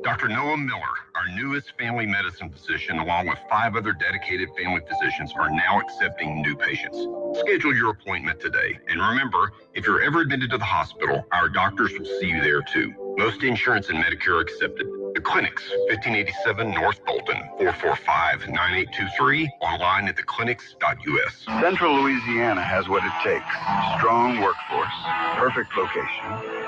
Dr. Noah Miller, our newest family medicine physician, along with 5 other dedicated family physicians, are now accepting new patients. Schedule your appointment today. And remember, if you're ever admitted to the hospital, our doctors will see you there too. Most insurance and Medicare are accepted. The clinics, 1587 North Bolton, 445-9823, online at theclinics.us. Central Louisiana has what it takes. Strong workforce, perfect location,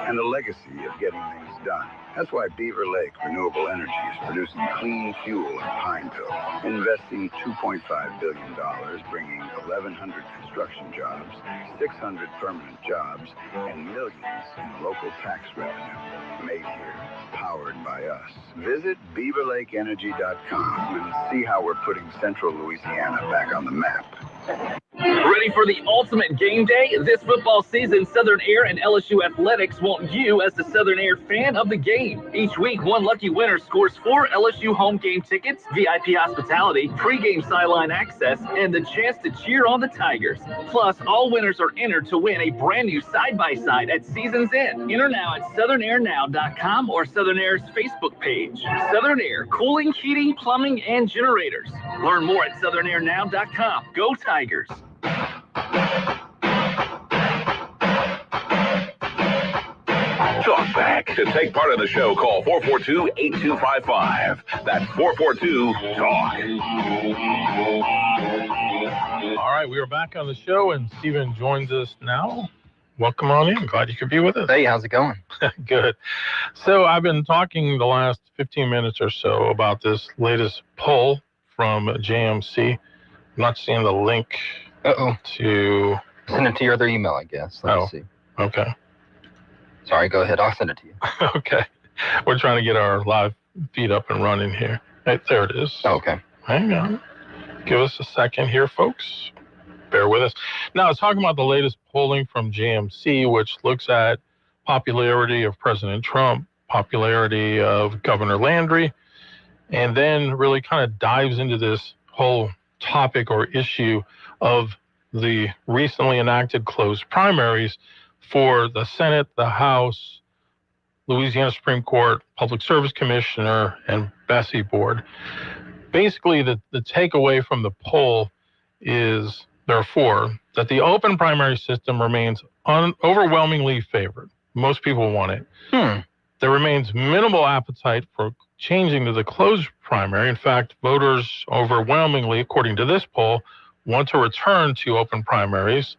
and a legacy of getting things done. That's why Beaver Lake Renewable Energy is producing clean fuel in Pineville, investing $2.5 billion, bringing 1,100 construction jobs, 600 permanent jobs, and millions in local tax revenue. Made here, powered by us. Visit BeaverLakeEnergy.com and see how we're putting Central Louisiana back on the map. Ready for the ultimate game day? This football season, Southern Air and LSU Athletics want you as the Southern Air fan of the game. Each week, one lucky winner scores 4 LSU home game tickets, VIP hospitality, pregame sideline access, and the chance to cheer on the Tigers. Plus, all winners are entered to win a brand new side-by-side at season's end. Enter now at SouthernAirNow.com or Southern Air's Facebook page. Southern Air, cooling, heating, plumbing, and generators. Learn more at SouthernAirNow.com. Go Tigers! Talk back. To take part in the show, call 442-8255. That's 442-TALK. All right, we are back on the show, and Stephen joins us now. Welcome on in. Glad you could be with us. Hey, how's it going? Good. So I've been talking the last 15 minutes or so about this latest poll from JMC. I'm not seeing the link to... Send it to your other email, I guess. Let me see. Okay. Sorry, go ahead. I'll send it to you. Okay. We're trying to get our live feed up and running here. Right, there it is. Okay. Hang on. Give us a second here, folks. Bear with us. Now, it's talking about the latest polling from JMC, which looks at popularity of President Trump, popularity of Governor Landry, and then really kind of dives into this whole topic or issue of the recently enacted closed primaries for the Senate, the House, Louisiana Supreme Court, Public Service Commissioner, and Bessie Board. Basically, the takeaway from the poll is, therefore, that the open primary system remains overwhelmingly favored. Most people want it. There remains minimal appetite for changing to the closed primary. In fact, voters overwhelmingly, according to this poll, want to return to open primaries.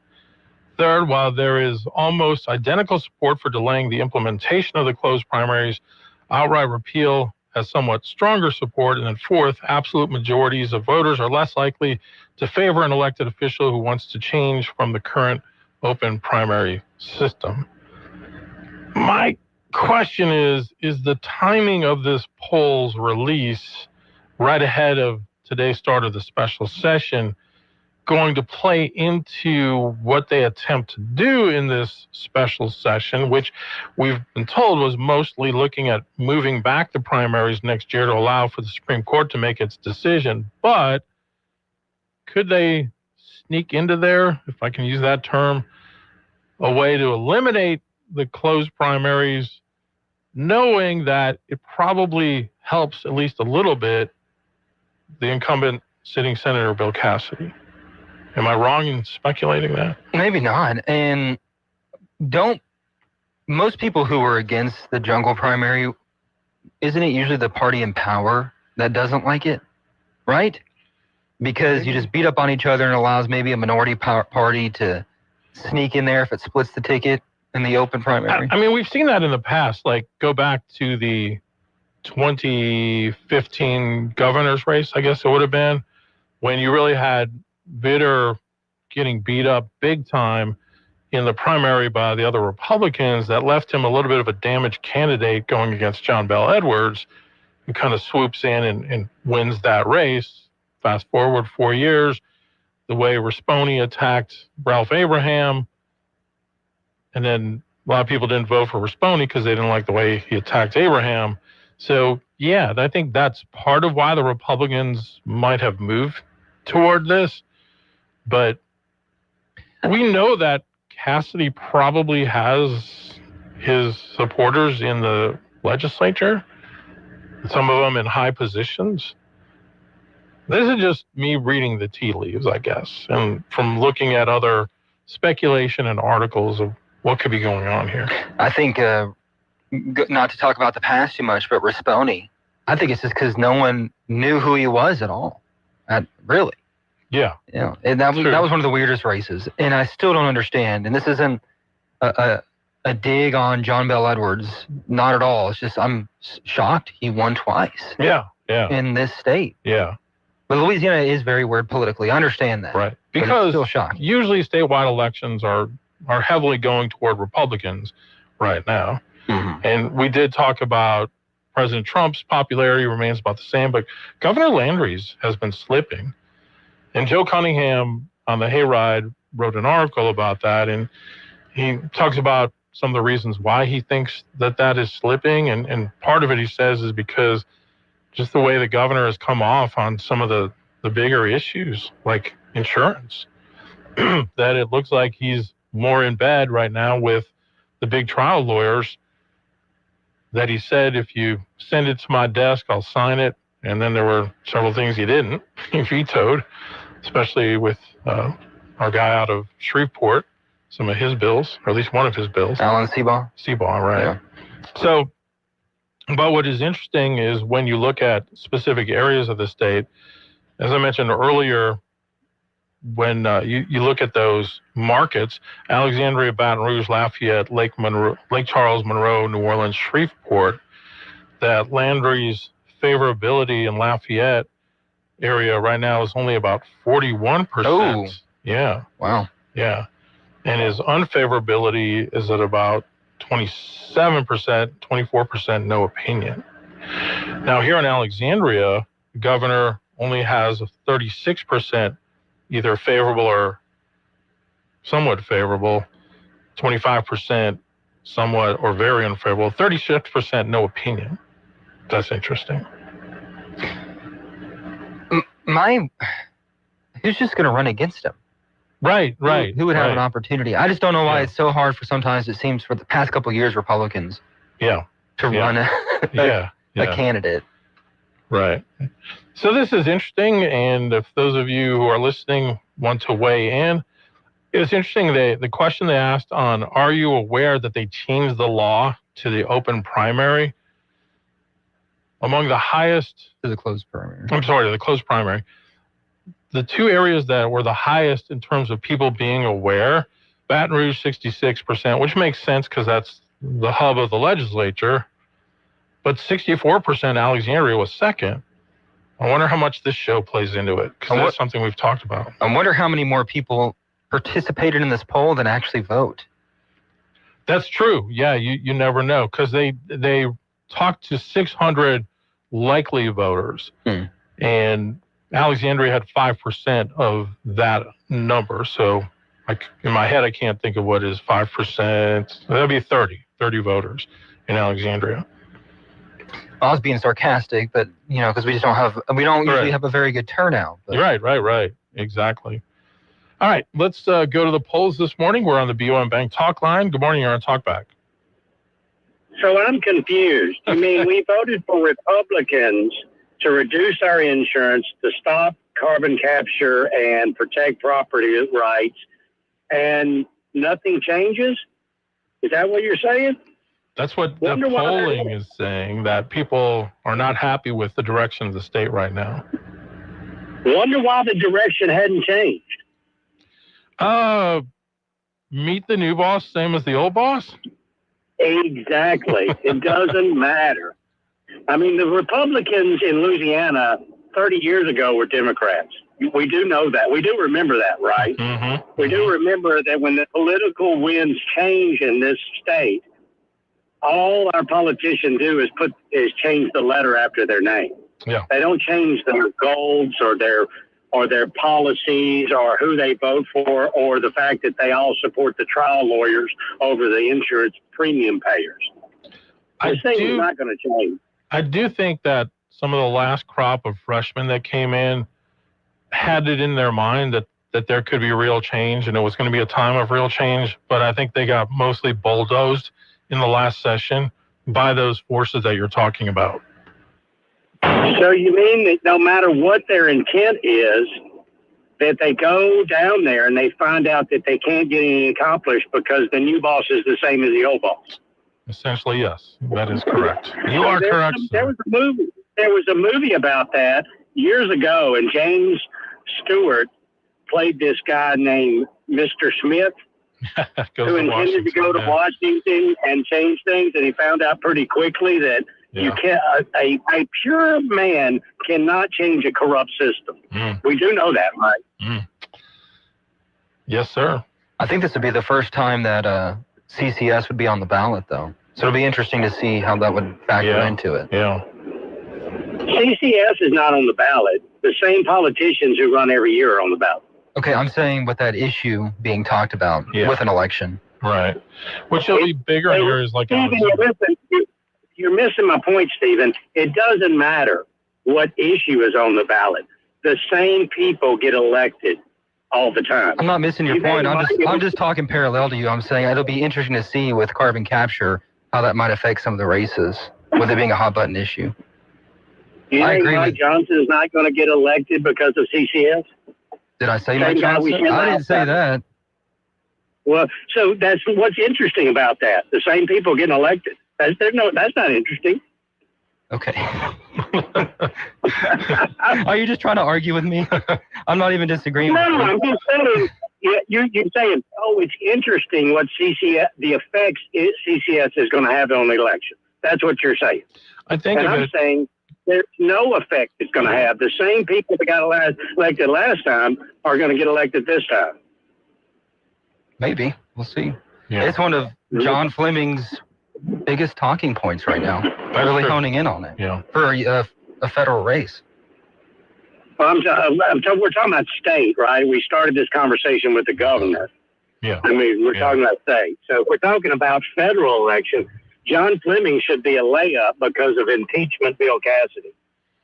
Third, while there is almost identical support for delaying the implementation of the closed primaries, outright repeal has somewhat stronger support. And then fourth, absolute majorities of voters are less likely to favor an elected official who wants to change from the current open primary system. My question is the timing of this poll's release right ahead of today's start of the special session going to play into what they attempt to do in this special session, which we've been told was mostly looking at moving back the primaries next year to allow for the Supreme Court to make its decision. But could they sneak into there, if I can use that term, a way to eliminate the closed primaries, knowing that it probably helps at least a little bit the incumbent sitting Senator Bill Cassidy? Am I wrong in speculating that? Maybe not. And most people who are against the jungle primary, isn't it usually the party in power that doesn't like it, right? Because you just beat up on each other and allows maybe a minority party to sneak in there if it splits the ticket in the open primary. I mean, we've seen that in the past. Like, go back to the 2015 governor's race, I guess it would have been, when you really had Vitter getting beat up big time in the primary by the other Republicans. That left him a little bit of a damaged candidate going against John Bel Edwards, who kind of swoops in and wins that race. Fast forward 4 years, the way Risponi attacked Ralph Abraham, and then a lot of people didn't vote for Risponi because they didn't like the way he attacked Abraham. So, yeah, I think that's part of why the Republicans might have moved toward this. But we know that Cassidy probably has his supporters in the legislature. some of them in high positions. This is just me reading the tea leaves, I guess, and from looking at other speculation and articles of what could be going on here. I think, not to talk about the past too much, but Risponi, I think it's just because no one knew who he was at all. Really. Yeah. You know, and that was one of the weirdest races. And I still don't understand. And this isn't a dig on John Bell Edwards. Not at all. It's just I'm shocked he won twice. Yeah. In this state. Yeah. But Louisiana is very weird politically. I understand that. Right. But Because it's still shocking. usually statewide elections are heavily going toward Republicans right now. Mm-hmm. And we did talk about President Trump's popularity remains about the same, but Governor Landry's has been slipping. And Joe Cunningham on the Hayride wrote an article about that, and he talks about some of the reasons why he thinks that is slipping. And part of it, he says, is because just the way the governor has come off on some of the bigger issues, like insurance, that it looks like he's more in bed right now with the big trial lawyers, that he said, if you send it to my desk, I'll sign it. And then there were several things he didn't. He vetoed, especially with our guy out of Shreveport, some of his bills, or at least one of his bills. Alan Seabaugh? Seabaugh, right. Yeah. So, but what is interesting is when you look at specific areas of the state, as I mentioned earlier, when you look at those markets, Alexandria, Baton Rouge, Lafayette, Lake Charles, Monroe, New Orleans, Shreveport, that Landry's favorability in Lafayette area right now is only about 41%. Oh. Yeah. Wow. Yeah. And his unfavorability is at about 27%, 24% no opinion. Now here in Alexandria, the governor only has a 36% either favorable or somewhat favorable, 25% somewhat or very unfavorable, 36% no opinion. That's interesting. Who's just going to run against him? Right. Who would have an opportunity? I just don't know why Yeah. it's so hard for sometimes, it seems, for the past couple of years, Republicans Yeah. to run Yeah. a candidate. Right. So this is interesting, and if those of you who are listening want to weigh in, it's interesting, the question they asked on, are you aware that they changed the law to the open primary? Among the highest... To the closed primary. To the closed primary. The two areas that were the highest in terms of people being aware, Baton Rouge 66%, which makes sense because that's the hub of the legislature, but 64% Alexandria was second. I wonder how much this show plays into it, because that's something we've talked about. I wonder how many more people participated in this poll than actually vote. That's true. Yeah, you never know, because they talked to 600 likely voters, and Alexandria had 5% of that number. So in my head, I can't think of what is 5%. That'd be 30 voters in Alexandria. I was being sarcastic, but, because we don't usually have a very good turnout. But. Right. Exactly. All right, let's go to the polls this morning. We're on the BOM Bank Talk line. Good morning, you're on Talkback. So I'm confused. You mean we voted for Republicans to reduce our insurance, to stop carbon capture and protect property rights, and nothing changes? Is that what you're saying? That's what the polling is saying, that people are not happy with the direction of the state right now. Wonder why the direction hadn't changed. Meet the new boss, same as the old boss? Exactly. It doesn't matter. I mean, the Republicans in Louisiana 30 years ago were Democrats. We do know that. We do remember that, right? Mm-hmm. We do remember that when the political winds change in this state, all our politicians do is change the letter after their name. Yeah. They don't change their goals or their policies or who they vote for or the fact that they all support the trial lawyers over the insurance premium payers. This thing is not going to change. I do think that some of the last crop of freshmen that came in had it in their mind that there could be real change and it was going to be a time of real change, but I think they got mostly bulldozed in the last session by those forces that you're talking about. So you mean that no matter what their intent is, that they go down there and they find out that they can't get anything accomplished because the new boss is the same as the old boss? Essentially, yes. That is correct. You are correct. There was a movie. There was a movie about that years ago, and James Stewart played this guy named Mr. Smith, who intended to go to Washington and change things, and he found out pretty quickly that you can't. A pure man cannot change a corrupt system. We do know that, right? Yes, sir. I think this would be the first time that CCS would be on the ballot, though. So it'll be interesting to see how that would factor into it. Yeah. CCS is not on the ballot. The same politicians who run every year are on the ballot. Okay, I'm saying with that issue being talked about with an election. Right. Which will be bigger in areas like Stephen, you're missing my point, Stephen. It doesn't matter what issue is on the ballot. The same people get elected all the time. I'm not missing your point. I'm just talking parallel to you. I'm saying it'll be interesting to see with carbon capture how that might affect some of the races, with it being a hot button issue. You think Mike Johnson is not going to get elected because of CCS? Did I say Mike Johnson? I didn't say that. Well, so that's what's interesting about that. The same people getting elected. That's not interesting. Okay. Are you just trying to argue with me? I'm not even disagreeing. No, I'm just saying. You're saying, oh, it's interesting what CCS, the effects CCS is going to have on the election. That's what you're saying. I think. And I'm saying there's no effect it's going to have. The same people that got elected last time are going to get elected this time. Maybe. We'll see. Yeah. It's one of John Fleming's biggest talking points right now. Really honing in on it. Yeah. For a federal race. Well, we're talking about state, right? We started this conversation with the governor. Yeah. I mean, we're talking about state. So if we're talking about federal election, John Fleming should be a layup because of impeachment Bill Cassidy.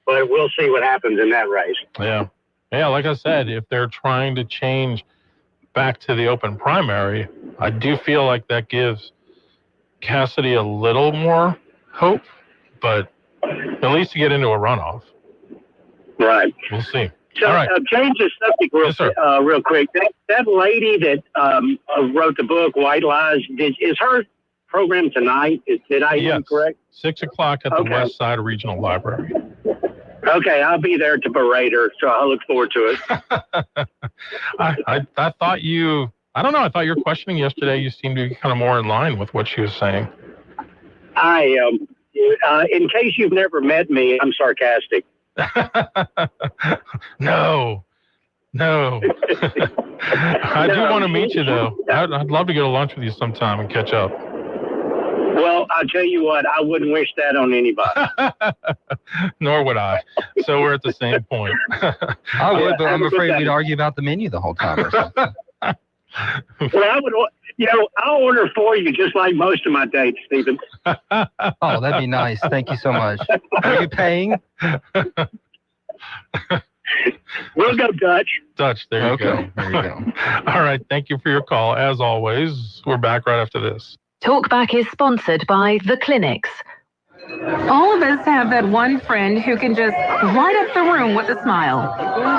But we'll see what happens in that race. Yeah. Yeah, like I said, if they're trying to change back to the open primary, I do feel like that gives Cassidy a little more hope, but at least to get into a runoff. Right. We'll see. So, all right. Change the subject real quick. That lady that wrote the book, White Lies, is her program tonight? Did I hear correct? 6 o'clock at the West Side Regional Library. Okay, I'll be there to berate her, so I look forward to it. I thought you... I don't know. I thought your questioning yesterday, you seemed to be kind of more in line with what she was saying. In case you've never met me, I'm sarcastic. No. I do want to meet you, though. I'd love to go to lunch with you sometime and catch up. Well, I'll tell you what, I wouldn't wish that on anybody. Nor would I. So we're at the same point. I would, but I'm afraid we'd argue about the menu the whole time or something. Well, I would, I'll order for you just like most of my dates, Stephen. Oh, that'd be nice. Thank you so much. Are you paying? We'll go Dutch. Dutch, there you go. There you go. All right, thank you for your call. As always, we're back right after this. Talkback is sponsored by The Clinics. All of us have that one friend who can just light up the room with a smile.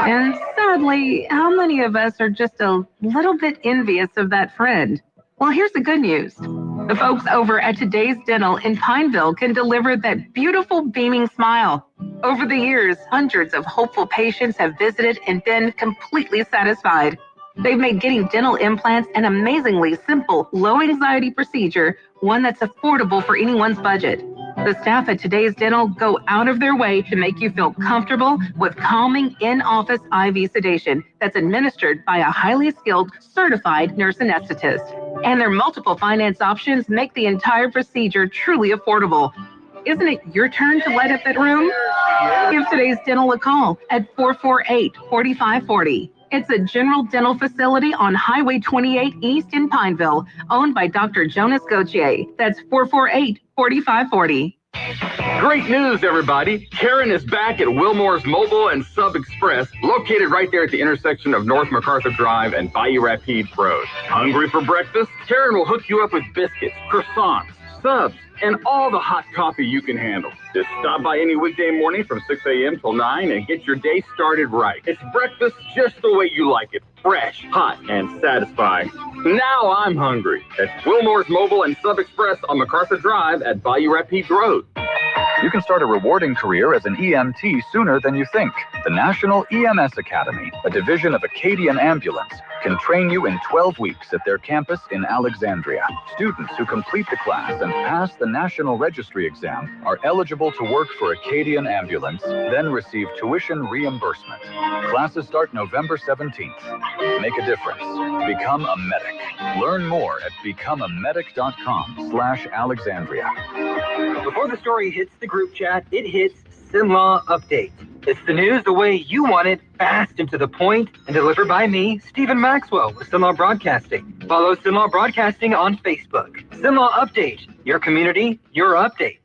And sadly, how many of us are just a little bit envious of that friend? Well, here's the good news. The folks over at Today's Dental in Pineville can deliver that beautiful beaming smile. Over the years, hundreds of hopeful patients have visited and been completely satisfied. They've made getting dental implants an amazingly simple, low-anxiety procedure, one that's affordable for anyone's budget. The staff at Today's Dental go out of their way to make you feel comfortable with calming in-office IV sedation that's administered by a highly skilled, certified nurse anesthetist. And their multiple finance options make the entire procedure truly affordable. Isn't it your turn to light up that room? Give Today's Dental a call at 448-4540. It's a general dental facility on Highway 28 East in Pineville, owned by Dr. Jonas Gauthier. That's 448-4540. Great news, everybody. Karen is back at Wilmore's Mobile and Sub Express, located right there at the intersection of North MacArthur Drive and Bayou Rapides Road. Hungry for breakfast? Karen will hook you up with biscuits, croissants, subs, and all the hot coffee you can handle. Just stop by any weekday morning from 6 a.m. till 9 and get your day started right. It's breakfast just the way you like it. Fresh, hot, and satisfying. Now I'm hungry. At Wilmore's Mobile and Sub Express on MacArthur Drive at Bayou Rapide Road. You can start a rewarding career as an EMT sooner than you think. The National EMS Academy, a division of Acadian Ambulance, can train you in 12 weeks at their campus in Alexandria. Students who complete the class and pass the National Registry exam are eligible to work for Acadian Ambulance, then receive tuition reimbursement. Classes start November 17th. Make a difference. Become a medic. Learn more at becomeamedic.com/Alexandria. Before the story hits the group chat, it hits SINLAW Update. It's the news the way you want it, fast and to the point, and delivered by me, Stephen Maxwell, with SINLAW Broadcasting. Follow SINLAW Broadcasting on Facebook. SINLAW Update, your community, your update.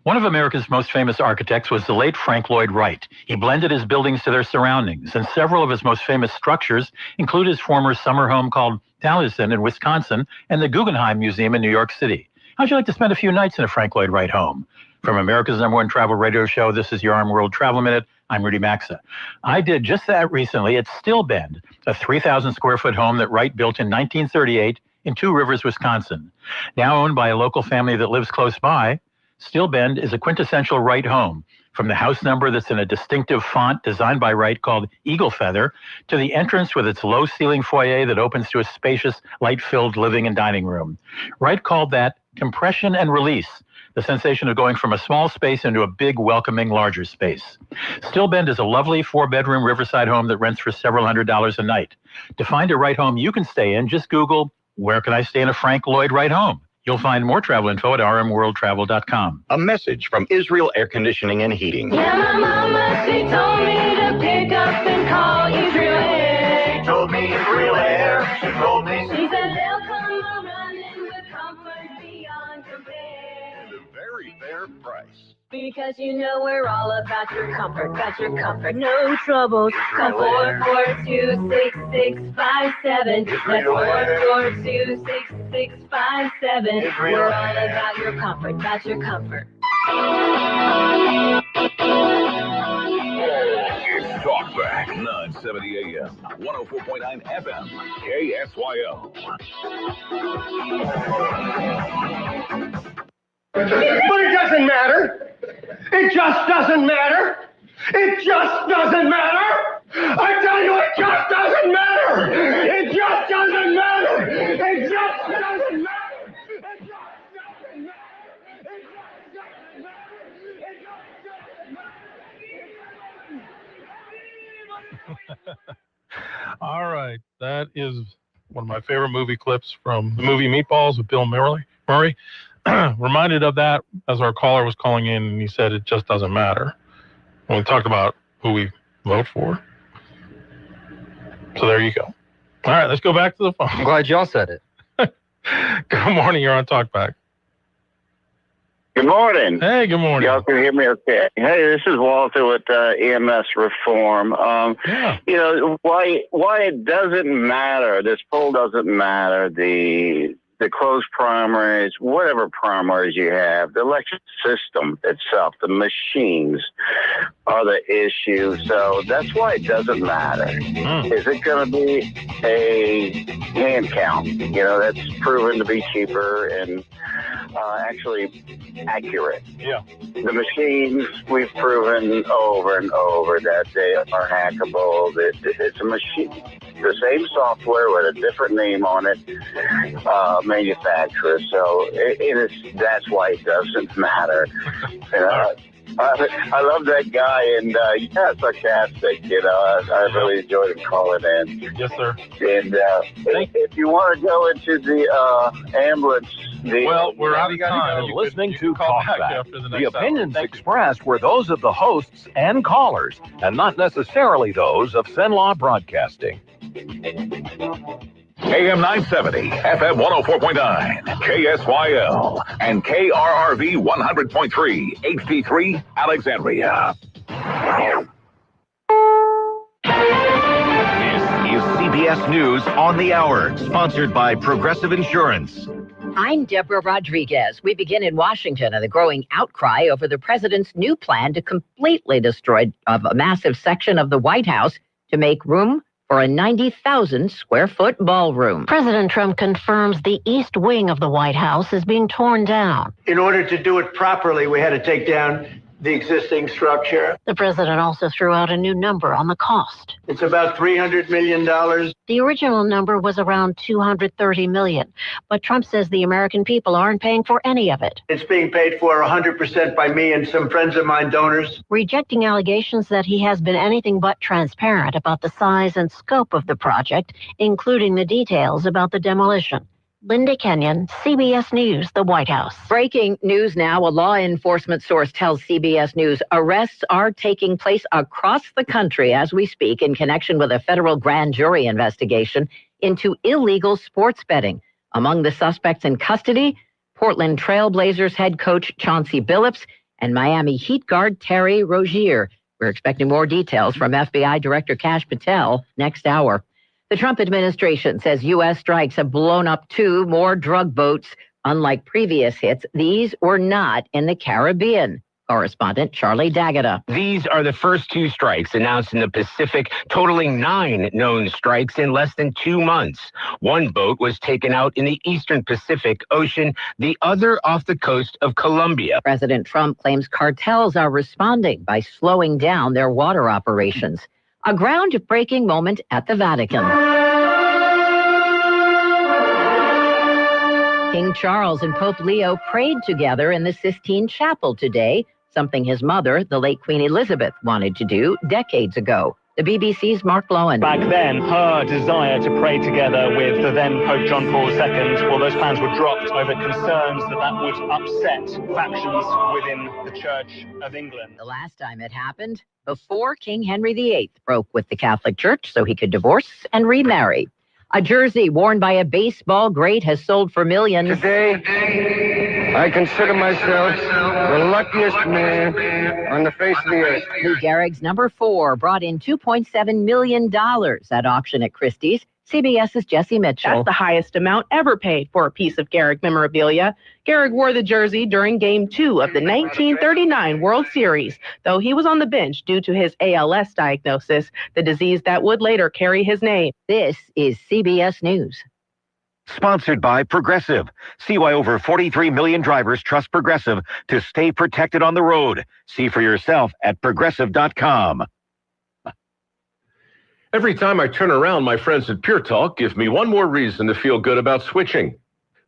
One of America's most famous architects was the late Frank Lloyd Wright. He blended his buildings to their surroundings, and several of his most famous structures include his former summer home called Taliesin in Wisconsin and the Guggenheim Museum in New York City. How'd you like to spend a few nights in a Frank Lloyd Wright home? From America's #1 travel radio show, this is your Arm World Travel Minute. I'm Rudy Maxa. I did just that recently at Still Bend, a 3,000 square foot home that Wright built in 1938 in Two Rivers, Wisconsin. Now owned by a local family that lives close by, Still Bend is a quintessential Wright home, from the house number that's in a distinctive font designed by Wright called Eagle Feather, to the entrance with its low ceiling foyer that opens to a spacious, light-filled living and dining room. Wright called that compression and release, the sensation of going from a small space into a big, welcoming, larger space. Still Bend is a lovely 4-bedroom riverside home that rents for several $100s a night. To find a Wright home you can stay in, just Google, "Where can I stay in a Frank Lloyd Wright home?" You'll find more travel info at rmworldtravel.com. A message from Israel Air Conditioning and Heating. Yeah, my mama, she told me to pick up and call Israel Air. She told me Israel Air. She told me. She said they'll come running with comfort beyond compare. And a very fair price. Because you know we're all about your comfort, no troubles. Call 442-6657. That's 442-6657. We're all about your comfort, It's Talkback, 970 AM, 104.9 FM, KSYO. But it doesn't matter. It just doesn't matter. It just doesn't matter. I tell you, it just doesn't matter. It just doesn't matter. It just doesn't matter. It just doesn't matter. All right. That is one of my favorite movie clips from the movie Meatballs with Bill Murray. Reminded of that as our caller was calling in, and he said it just doesn't matter when we talked about who we vote for. So there you go. All right, let's go back to the phone. I'm glad y'all said it. Good morning. You're on Talkback. Good morning. Hey, good morning. Y'all can hear me okay? Hey, this is Walter with EMS Reform. You know, why it doesn't matter, this poll doesn't matter, the closed primaries, whatever primaries you have, the election system itself, the machines are the issue. So that's why it doesn't matter. Is it going to be a hand count? You know, that's proven to be cheaper and actually accurate. Yeah. The machines, we've proven over and over that they are hackable. It's a machine. The same software with a different name on it, manufacturer. So that's why it doesn't matter. I love that guy, and yeah, sarcastic. You know, I really enjoyed him calling in. Yes, sir. And if you want to go into the ambulance, we're out of time. You're listening to Talkback. The opinions expressed were those of the hosts and callers, and not necessarily those of SINLAW Broadcasting. AM 970, FM 104.9, KSYL, and KRRV 100.3, HD3, Alexandria. This is CBS News on the Hour, sponsored by Progressive Insurance. I'm Deborah Rodriguez. We begin in Washington and the growing outcry over the president's new plan to completely destroy a massive section of the White House to make room for a 90,000 square foot ballroom. President Trump confirms the east wing of the White House is being torn down. In order to do it properly, we had to take down the existing structure. The president also threw out a new number on the cost. It's about $300 million. The original number was around $230 million, but Trump says the American people aren't paying for any of it. It's being paid for 100% by me and some friends of mine, donors. Rejecting allegations that he has been anything but transparent about the size and scope of the project, including the details about the demolition. Linda Kenyon, CBS News, the White House. Breaking news now. A law enforcement source tells CBS News arrests are taking place across the country as we speak in connection with a federal grand jury investigation into illegal sports betting. Among the suspects in custody, Portland Trail Blazers head coach Chauncey Billups and Miami Heat guard Terry Rozier. We're expecting more details from FBI Director Kash Patel next hour. The Trump administration says U.S. strikes have blown up 2 more drug boats. Unlike previous hits, these were not in the Caribbean. Correspondent Charlie D'Agata. These are the first 2 strikes announced in the Pacific, totaling 9 known strikes in less than 2 months. 1 boat was taken out in the eastern Pacific Ocean, the other off the coast of Colombia. President Trump claims cartels are responding by slowing down their water operations. A groundbreaking moment at the Vatican. King Charles and Pope Leo prayed together in the Sistine Chapel today, something his mother, the late Queen Elizabeth, wanted to do decades ago. The BBC's Mark Lowen. Back then, her desire to pray together with the then Pope John Paul II, well, those plans were dropped over concerns that would upset factions within the Church of England. The last time it happened, before King Henry VIII broke with the Catholic Church so he could divorce and remarry. A jersey worn by a baseball great has sold for millions. Today, I consider myself the luckiest man on the face of the earth. Lou Gehrig's number 4 brought in $2.7 million at auction at Christie's. CBS's Jesse Mitchell. That's the highest amount ever paid for a piece of Gehrig memorabilia. Gehrig wore the jersey during Game 2 of the 1939 World Series, though he was on the bench due to his ALS diagnosis, the disease that would later carry his name. This is CBS News. Sponsored by Progressive. See why over 43 million drivers trust Progressive to stay protected on the road. See for yourself at Progressive.com. Every time I turn around, my friends at Pure Talk give me one more reason to feel good about switching.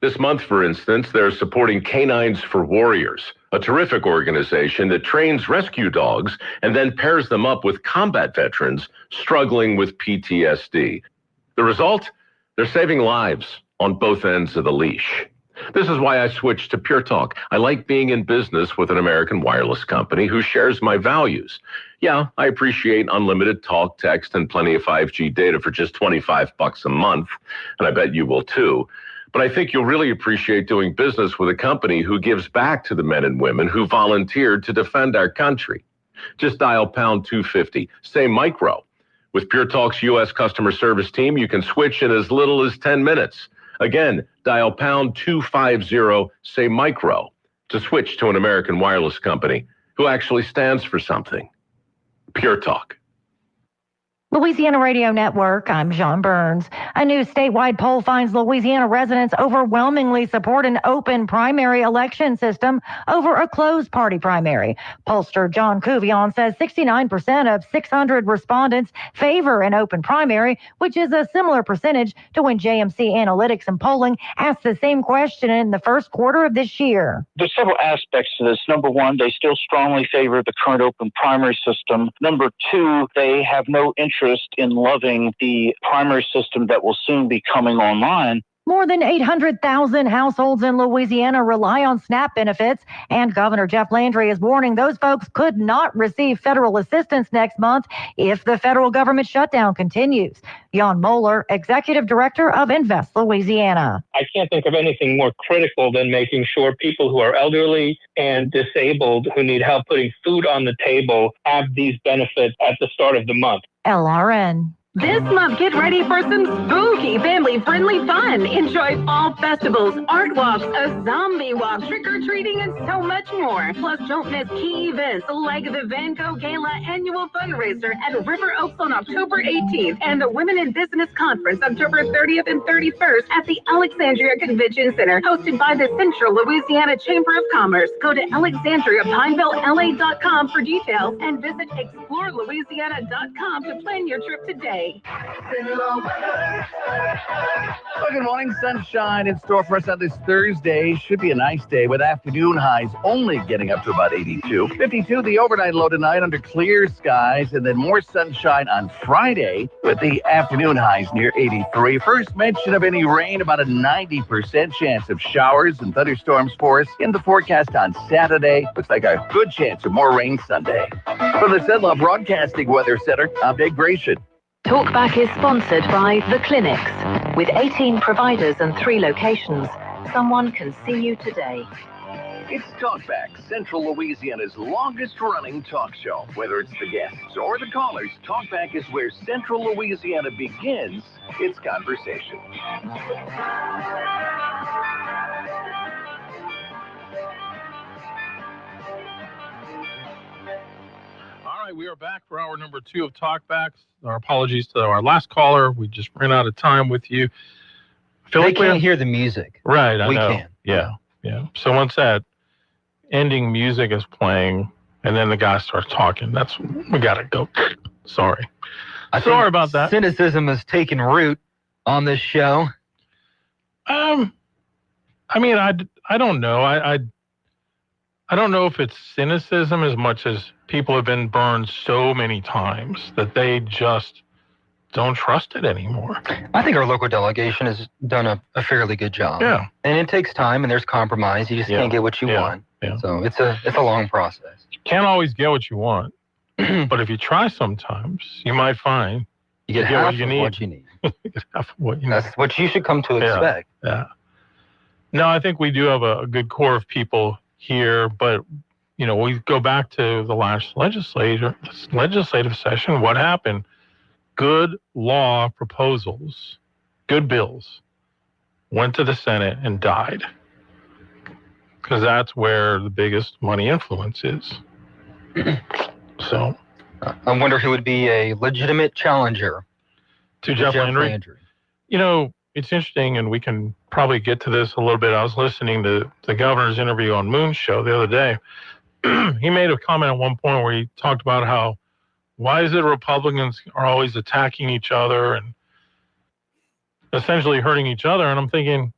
This month, for instance, they're supporting Canines for Warriors, a terrific organization that trains rescue dogs and then pairs them up with combat veterans struggling with PTSD. The result? They're saving lives on both ends of the leash. This is why I switched to Pure Talk. I like being in business with an American wireless company who shares my values. Yeah, I appreciate unlimited talk, text, and plenty of 5G data for just $25 a month, and I bet you will too. But I think you'll really appreciate doing business with a company who gives back to the men and women who volunteered to defend our country. Just dial pound 250, say micro. With Pure Talk's U.S. customer service team, you can switch in as little as 10 minutes. Again, dial pound 250, say micro, to switch to an American wireless company who actually stands for something. Pure Talk. Louisiana Radio Network, I'm John Burns. A new statewide poll finds Louisiana residents overwhelmingly support an open primary election system over a closed party primary. Pollster John Couvion says 69% of 600 respondents favor an open primary, which is a similar percentage to when JMC Analytics and Polling asked the same question in the first quarter of this year. There's several aspects to this. Number one, they still strongly favor the current open primary system. Number two, they have no interest in loving the primary system that will soon be coming online. More than 800,000 households in Louisiana rely on SNAP benefits, and Governor Jeff Landry is warning those folks could not receive federal assistance next month if the federal government shutdown continues. Jan Moeller, Executive Director of Invest Louisiana. I can't think of anything more critical than making sure people who are elderly and disabled who need help putting food on the table have these benefits at the start of the month. LRN. This month, get ready for some spooky, family-friendly fun. Enjoy fall festivals, art walks, a zombie walk, trick-or-treating, and so much more. Plus, don't miss key events like the Van Gogh Gala annual fundraiser at River Oaks on October 18th and the Women in Business Conference October 30th and 31st at the Alexandria Convention Center, hosted by the Central Louisiana Chamber of Commerce. Go to AlexandriaPinevilleLA.com for details and visit ExploreLouisiana.com to plan your trip today. Well, good morning. Sunshine in store for us on this Thursday. Should be a nice day with afternoon highs only getting up to about 82. 52, the overnight low tonight under clear skies, and then more sunshine on Friday with the afternoon highs near 83. First mention of any rain, about a 90% chance of showers and thunderstorms for us in the forecast on Saturday. Looks like a good chance of more rain Sunday. From the Zenlaw Broadcasting Weather Center, I'm Dave Gratian. Talkback is sponsored by The Clinics. With 18 providers and 3 locations, someone can see you today. It's Talkback, Central Louisiana's longest-running talk show. Whether it's the guests or the callers, Talkback is where Central Louisiana begins its conversation. All right, we are back for hour number 2 of Talkbacks. Our apologies to our last caller. We just ran out of time with you. I feel They like we can't hear the music. Right, I We know. can. Yeah. So once that ending music is playing, and then the guy starts talking, we gotta go. Sorry. Sorry about that. Cynicism has taken root on this show. I mean, I don't know. I don't know if it's cynicism as much as people have been burned so many times that they just don't trust it anymore. I think our local delegation has done a fairly good job. Yeah. And it takes time and there's compromise. You just can't get what you want. Yeah. So it's a long process. You can't always get what you want, but if you try sometimes, you might find You get half of what you need. You get half of what you need. That's what you should come to expect. Yeah. No, I think we do have a good core of people here, but we go back to the last legislative session. What happened? Good law proposals, good bills, went to the Senate and died. Because that's where the biggest money influence is. So, I wonder who would be a legitimate challenger to Jeff Landry. It's interesting, and we can probably get to this a little bit. I was listening to the governor's interview on Moon's show the other day. He made a comment at one point where he talked about why is it Republicans are always attacking each other and essentially hurting each other? And I'm thinking,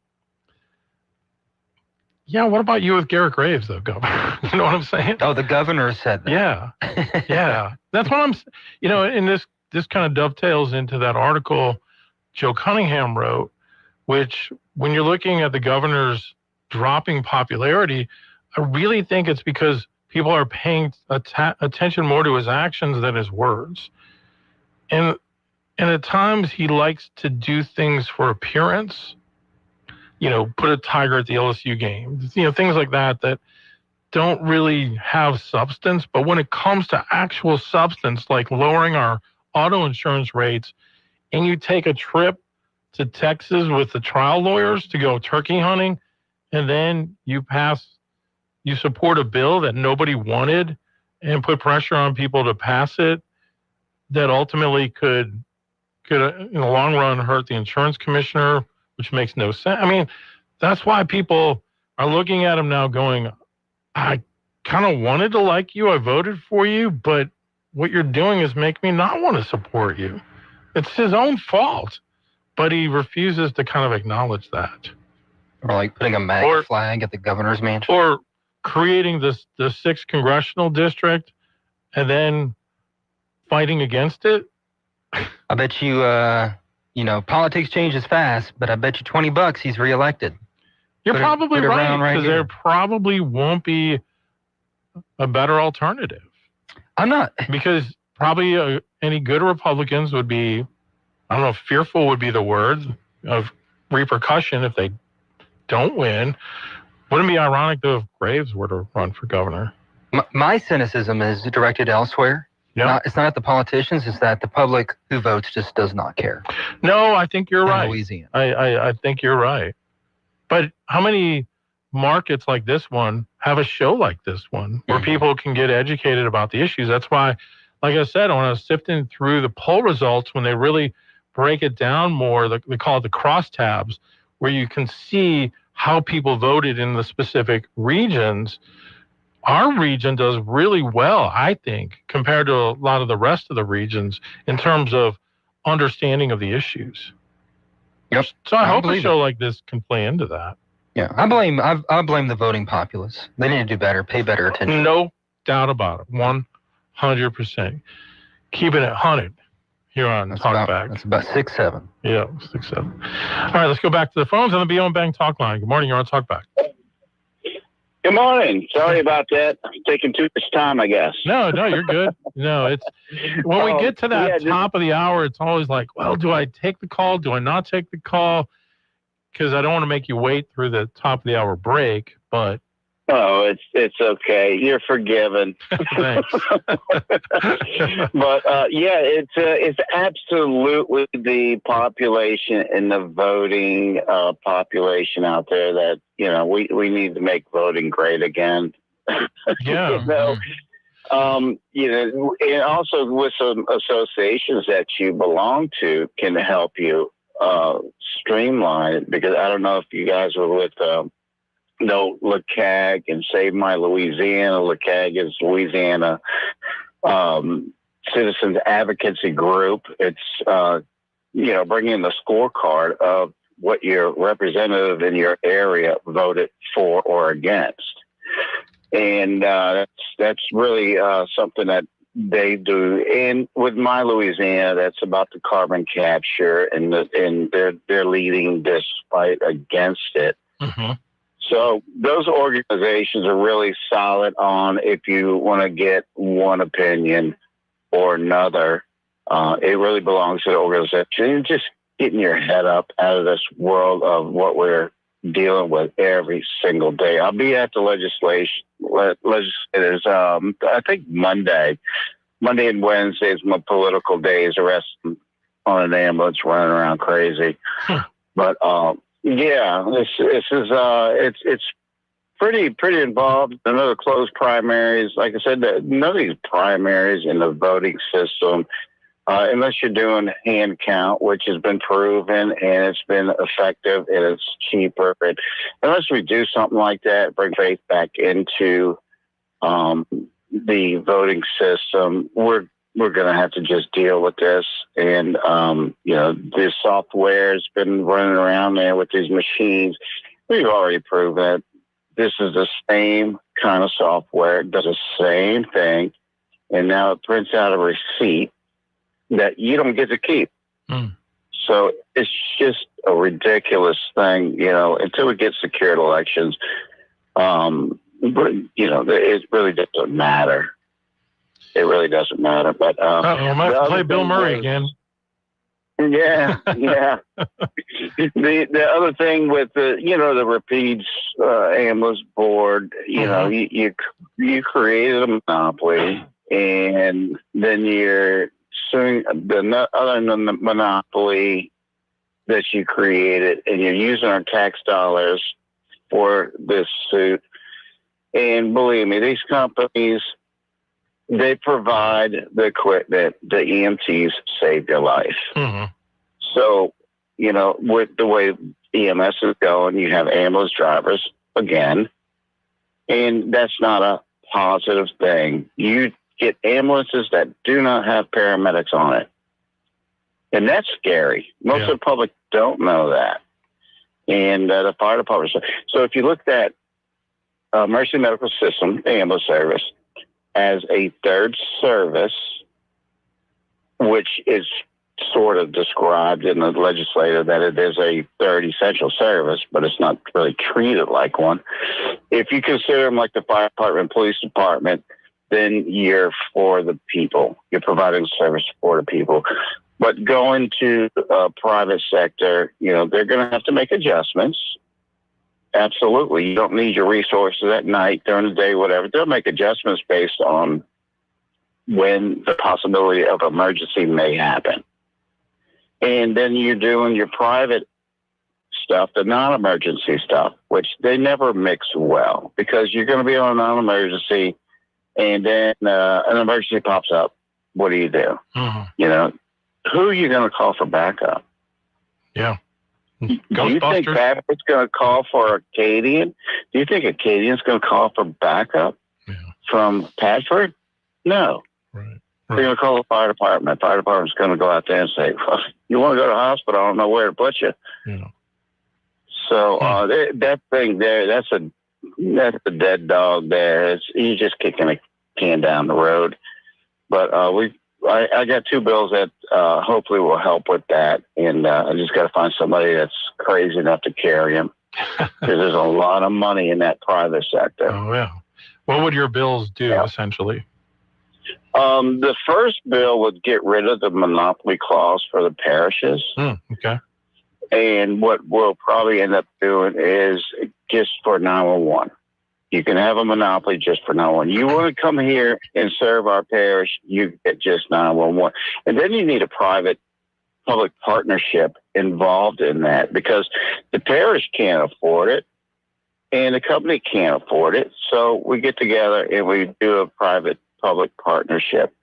yeah, what about you with Garrett Graves, though, Governor? You know what I'm saying? Oh, the governor said that. Yeah. That's what I'm, and this kind of dovetails into that article Joe Cunningham wrote, which when you're looking at the governor's dropping popularity, I really think it's because people are paying attention more to his actions than his words. And at times he likes to do things for appearance, put a tiger at the LSU game, things like that don't really have substance. But when it comes to actual substance, like lowering our auto insurance rates, and you take a trip to Texas with the trial lawyers to go turkey hunting, and then you support a bill that nobody wanted and put pressure on people to pass it, that ultimately could in the long run hurt the insurance commissioner, which makes no sense. I mean, that's why people are looking at him now going, I kind of wanted to like you, I voted for you, but what you're doing is make me not want to support you. It's his own fault, but he refuses to kind of acknowledge that. Or like putting a MAGA flag at the governor's mansion. Or creating the 6th congressional district and then fighting against it. I bet you, politics changes fast, but I bet you $20 he's reelected. You're probably right, because here. there probably won't be a better alternative. I'm not. Because probably any good Republicans would be, I don't know if fearful would be the word, of repercussion if they don't win. Wouldn't it be ironic, though, if Graves were to run for governor? My cynicism is directed elsewhere. It's not the politicians, it's that the public who votes just does not care. No, I think you're right. Louisiana. I think you're right. But how many markets like this one have a show like this one where people can get educated about the issues? That's why, like I said, when I was sifting through the poll results, when they really break it down more, they call it the crosstabs, where you can see how people voted in the specific regions. Our region does really well, I think, compared to a lot of the rest of the regions in terms of understanding of the issues. Yep. So I hope a show like this can play into that. Yeah, I blame the voting populace. They need to do better, pay better attention. No doubt about it. 100%. Keeping it 100 here on Talkback. That's about 6-7. Yeah, 6-7. All right, let's go back to the phones on the BO and Bang Talk line. Good morning, you're on Talkback. Good morning. Sorry about that. I'm taking too much time, I guess. No, you're good. No, it's when we get to that top of the hour, it's always like, well, do I take the call? Do I not take the call? Because I don't want to make you wait through the top of the hour break, but. Oh, it's okay. You're forgiven. Thanks. But it's absolutely the population and the voting population out there that we need to make voting great again. Yeah. And also with some associations that you belong to can help you streamline it, because I don't know if you guys were with. LeCAG and Save My Louisiana. LeCAG is Louisiana Citizens Advocacy Group. It's, bringing the scorecard of what your representative in your area voted for or against. And that's really something that they do. And with My Louisiana, that's about the carbon capture, and they're leading this fight against it. Mm-hmm. So those organizations are really solid on if you want to get one opinion or another. It really belongs to the organization. Just getting your head up out of this world of what we're dealing with every single day. I'll be at the legislators, I think Monday and Wednesday is my political days. The rest on an ambulance running around crazy. But, yeah, this is it's pretty involved. Another closed primaries. Like I said, none of these primaries in the voting system, unless you're doing hand count, which has been proven and it's been effective and it's cheaper. And unless we do something like that, bring faith back into the voting system, we're going to have to just deal with this. And, this software has been running around there with these machines. We've already proven that this is the same kind of software. It does the same thing. And now it prints out a receipt that you don't get to keep. So it's just a ridiculous thing, until we get secured elections. It really doesn't matter. It really doesn't matter. But we might have to play Bill Murray again. Yeah. The other thing with the Rapides ambulance board, you created a monopoly, and then you're suing other than the monopoly that you created, and you're using our tax dollars for this suit. And believe me, these companies, they provide the equipment. The EMTs save your life. Mm-hmm. So, with the way EMS is going, you have ambulance drivers again, and that's not a positive thing. You get ambulances that do not have paramedics on it, and that's scary. Most of the public don't know that, and the fire department. So if you looked at Mercy Medical System, the ambulance service, as a third service, which is sort of described in the legislature that it is a third essential service, but it's not really treated like one. If you consider them like the fire department, police department, then you're for the people. You're providing service for the people. But going to a private sector, they're going to have to make adjustments. Absolutely. You don't need your resources at night, during the day, whatever. They'll make adjustments based on when the possibility of emergency may happen. And then you're doing your private stuff, the non-emergency stuff, which they never mix well, because you're going to be on a non-emergency and then an emergency pops up. What do? Mm-hmm. You know, who are you going to call for backup? Yeah. Do you think Patrick's going to call for Acadian? Do you think Acadian's going to call for backup from Padford? No. Right. They're going to call the fire department. Fire department's going to go out there and say, well, you want to go to the hospital? I don't know where to put you. Yeah. So that thing there, that's a dead dog there. You're just kicking a can down the road. But I got 2 bills that hopefully will help with that. And I just got to find somebody that's crazy enough to carry them. Because there's a lot of money in that private sector. Oh, yeah. What would your bills do, essentially? The first bill would get rid of the monopoly clause for the parishes. Okay. And what we'll probably end up doing is just for 911. You can have a monopoly just for 911. You want to come here and serve our parish, you get just 911. And then you need a private public partnership involved in that, because the parish can't afford it and the company can't afford it. So we get together and we do a private public partnership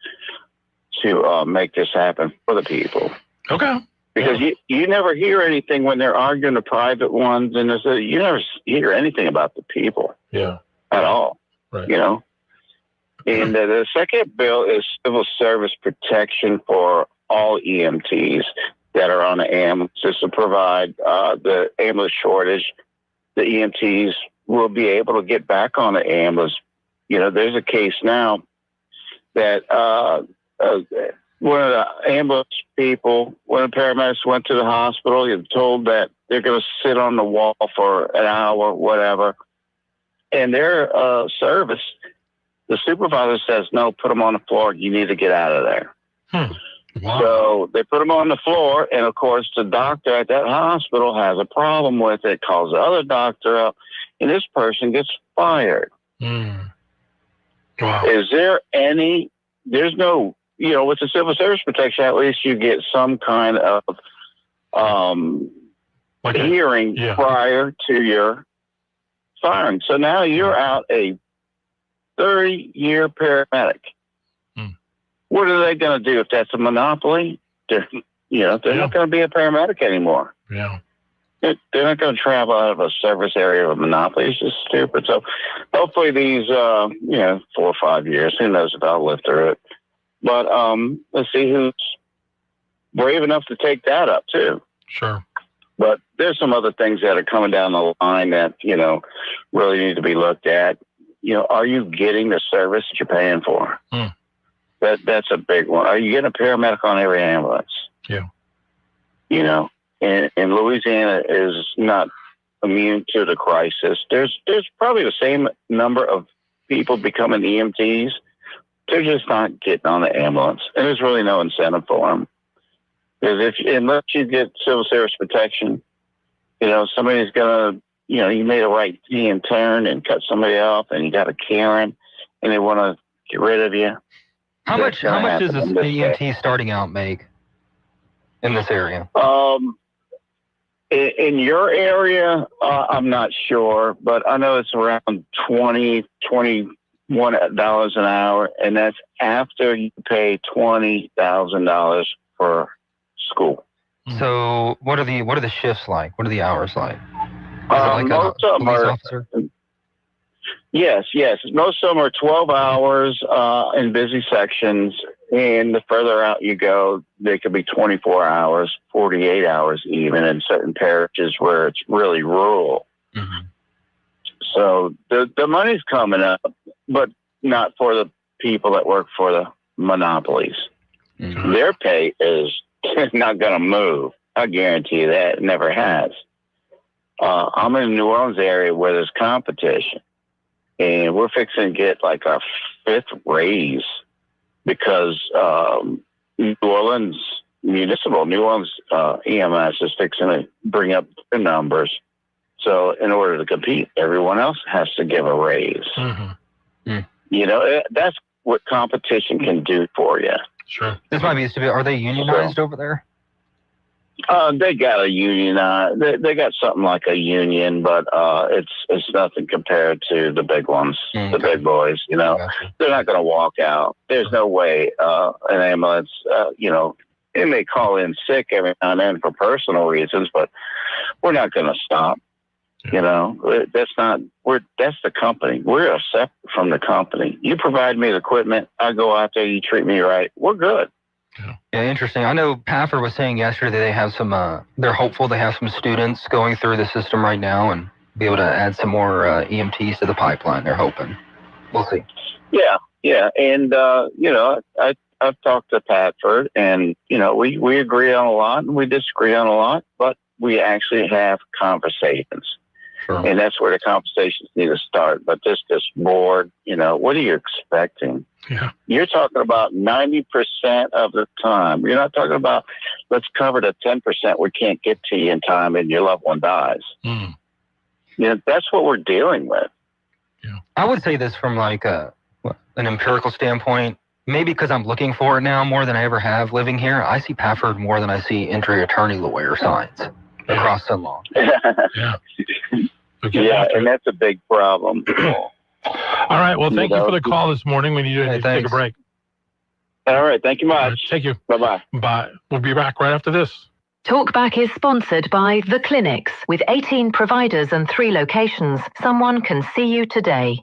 to make this happen for the people. Okay. Because you never hear anything when they're arguing the private ones, and you never hear anything about the people. Yeah. At all. Right. You know? And the second bill is civil service protection for all EMTs that are on the ambulance. Just to provide the ambulance shortage, the EMTs will be able to get back on the ambulance. You know, there's a case now that one of the ambulance people, one of the paramedics went to the hospital, he was told that they're going to sit on the wall for an hour, whatever. And their service, the supervisor says, no, put them on the floor. You need to get out of there. Wow. So they put them on the floor. And, of course, the doctor at that hospital has a problem with it, calls the other doctor up, and this person gets fired. Wow. Is there there's no, you know, with the civil service protection, at least you get some kind of hearing prior to your firing. So now you're out a 30-year paramedic. What are they going to do if that's a monopoly? They're not going to be a paramedic anymore. Yeah. They're not going to travel out of a service area of a monopoly. It's just stupid. So hopefully these, 4 or 5 years, who knows if I'll live through it. But let's see who's brave enough to take that up too. Sure. But there's some other things that are coming down the line that, really need to be looked at. Are you getting the service that you're paying for? That's a big one. Are you getting a paramedic on every ambulance? Yeah. And Louisiana is not immune to the crisis. There's probably the same number of people becoming EMTs. They're just not getting on the ambulance. And there's really no incentive for them. Because unless you get civil service protection, somebody's going to, you made a right hand turn and cut somebody off and you got a Karen and they want to get rid of you. How much does the EMT starting out make in this area? In your area, I'm not sure, but I know it's around $21 an hour, and that's after you pay $20,000 for school. So what are the shifts like? What are the hours like? Most of them are. Yes. Most of them are 12 hours in busy sections, and the further out you go, they could be 24 hours, 48 hours even in certain parishes where it's really rural. So the money's coming up, but not for the people that work for the monopolies. Their pay is not going to move. I guarantee you that. It never has. I'm in the New Orleans area where there's competition. And we're fixing to get like our 5th raise because New Orleans EMS is fixing to bring up the numbers. So in order to compete, everyone else has to give a raise. That's what competition can do for you. Sure. This might be stupid. Are they unionized over there? They got a union. They got something like a union, but it's nothing compared to the big ones, the big boys. You know, they're not going to walk out. There's no way an ambulance. You know, they may call in sick every now and then for personal reasons, but we're not going to stop. You know, that's the company. We're a separate from the company. You provide me the equipment, I go out there, you treat me right, we're good. Yeah, interesting. I know Paffer was saying yesterday they have some, they're hopeful they have some students going through the system right now and be able to add some more EMTs to the pipeline. They're hoping. We'll see. Yeah. And, you know, I've talked to Patford and, you know, we agree on a lot and we disagree on a lot, but we actually have conversations. Sure. And that's where the conversations need to start. But this board, you know, what are you expecting? Yeah. You're talking about 90% of the time. You're not talking about let's cover the 10% we can't get to you in time and your loved one dies. Mm. You know, that's what we're dealing with. Yeah. I would say this from like an empirical standpoint. Maybe because I'm looking for it now more than I ever have living here. I see Pafford more than I see entry attorney lawyer signs across the law. Yeah, and that's a big problem. All right. Well, thank you for the call this morning. We need to take a break. All right. Thank you much. Right, thank you. Bye-bye. Bye. We'll be back right after this. Talkback is sponsored by The Clinics. With 18 providers and 3 locations, someone can see you today.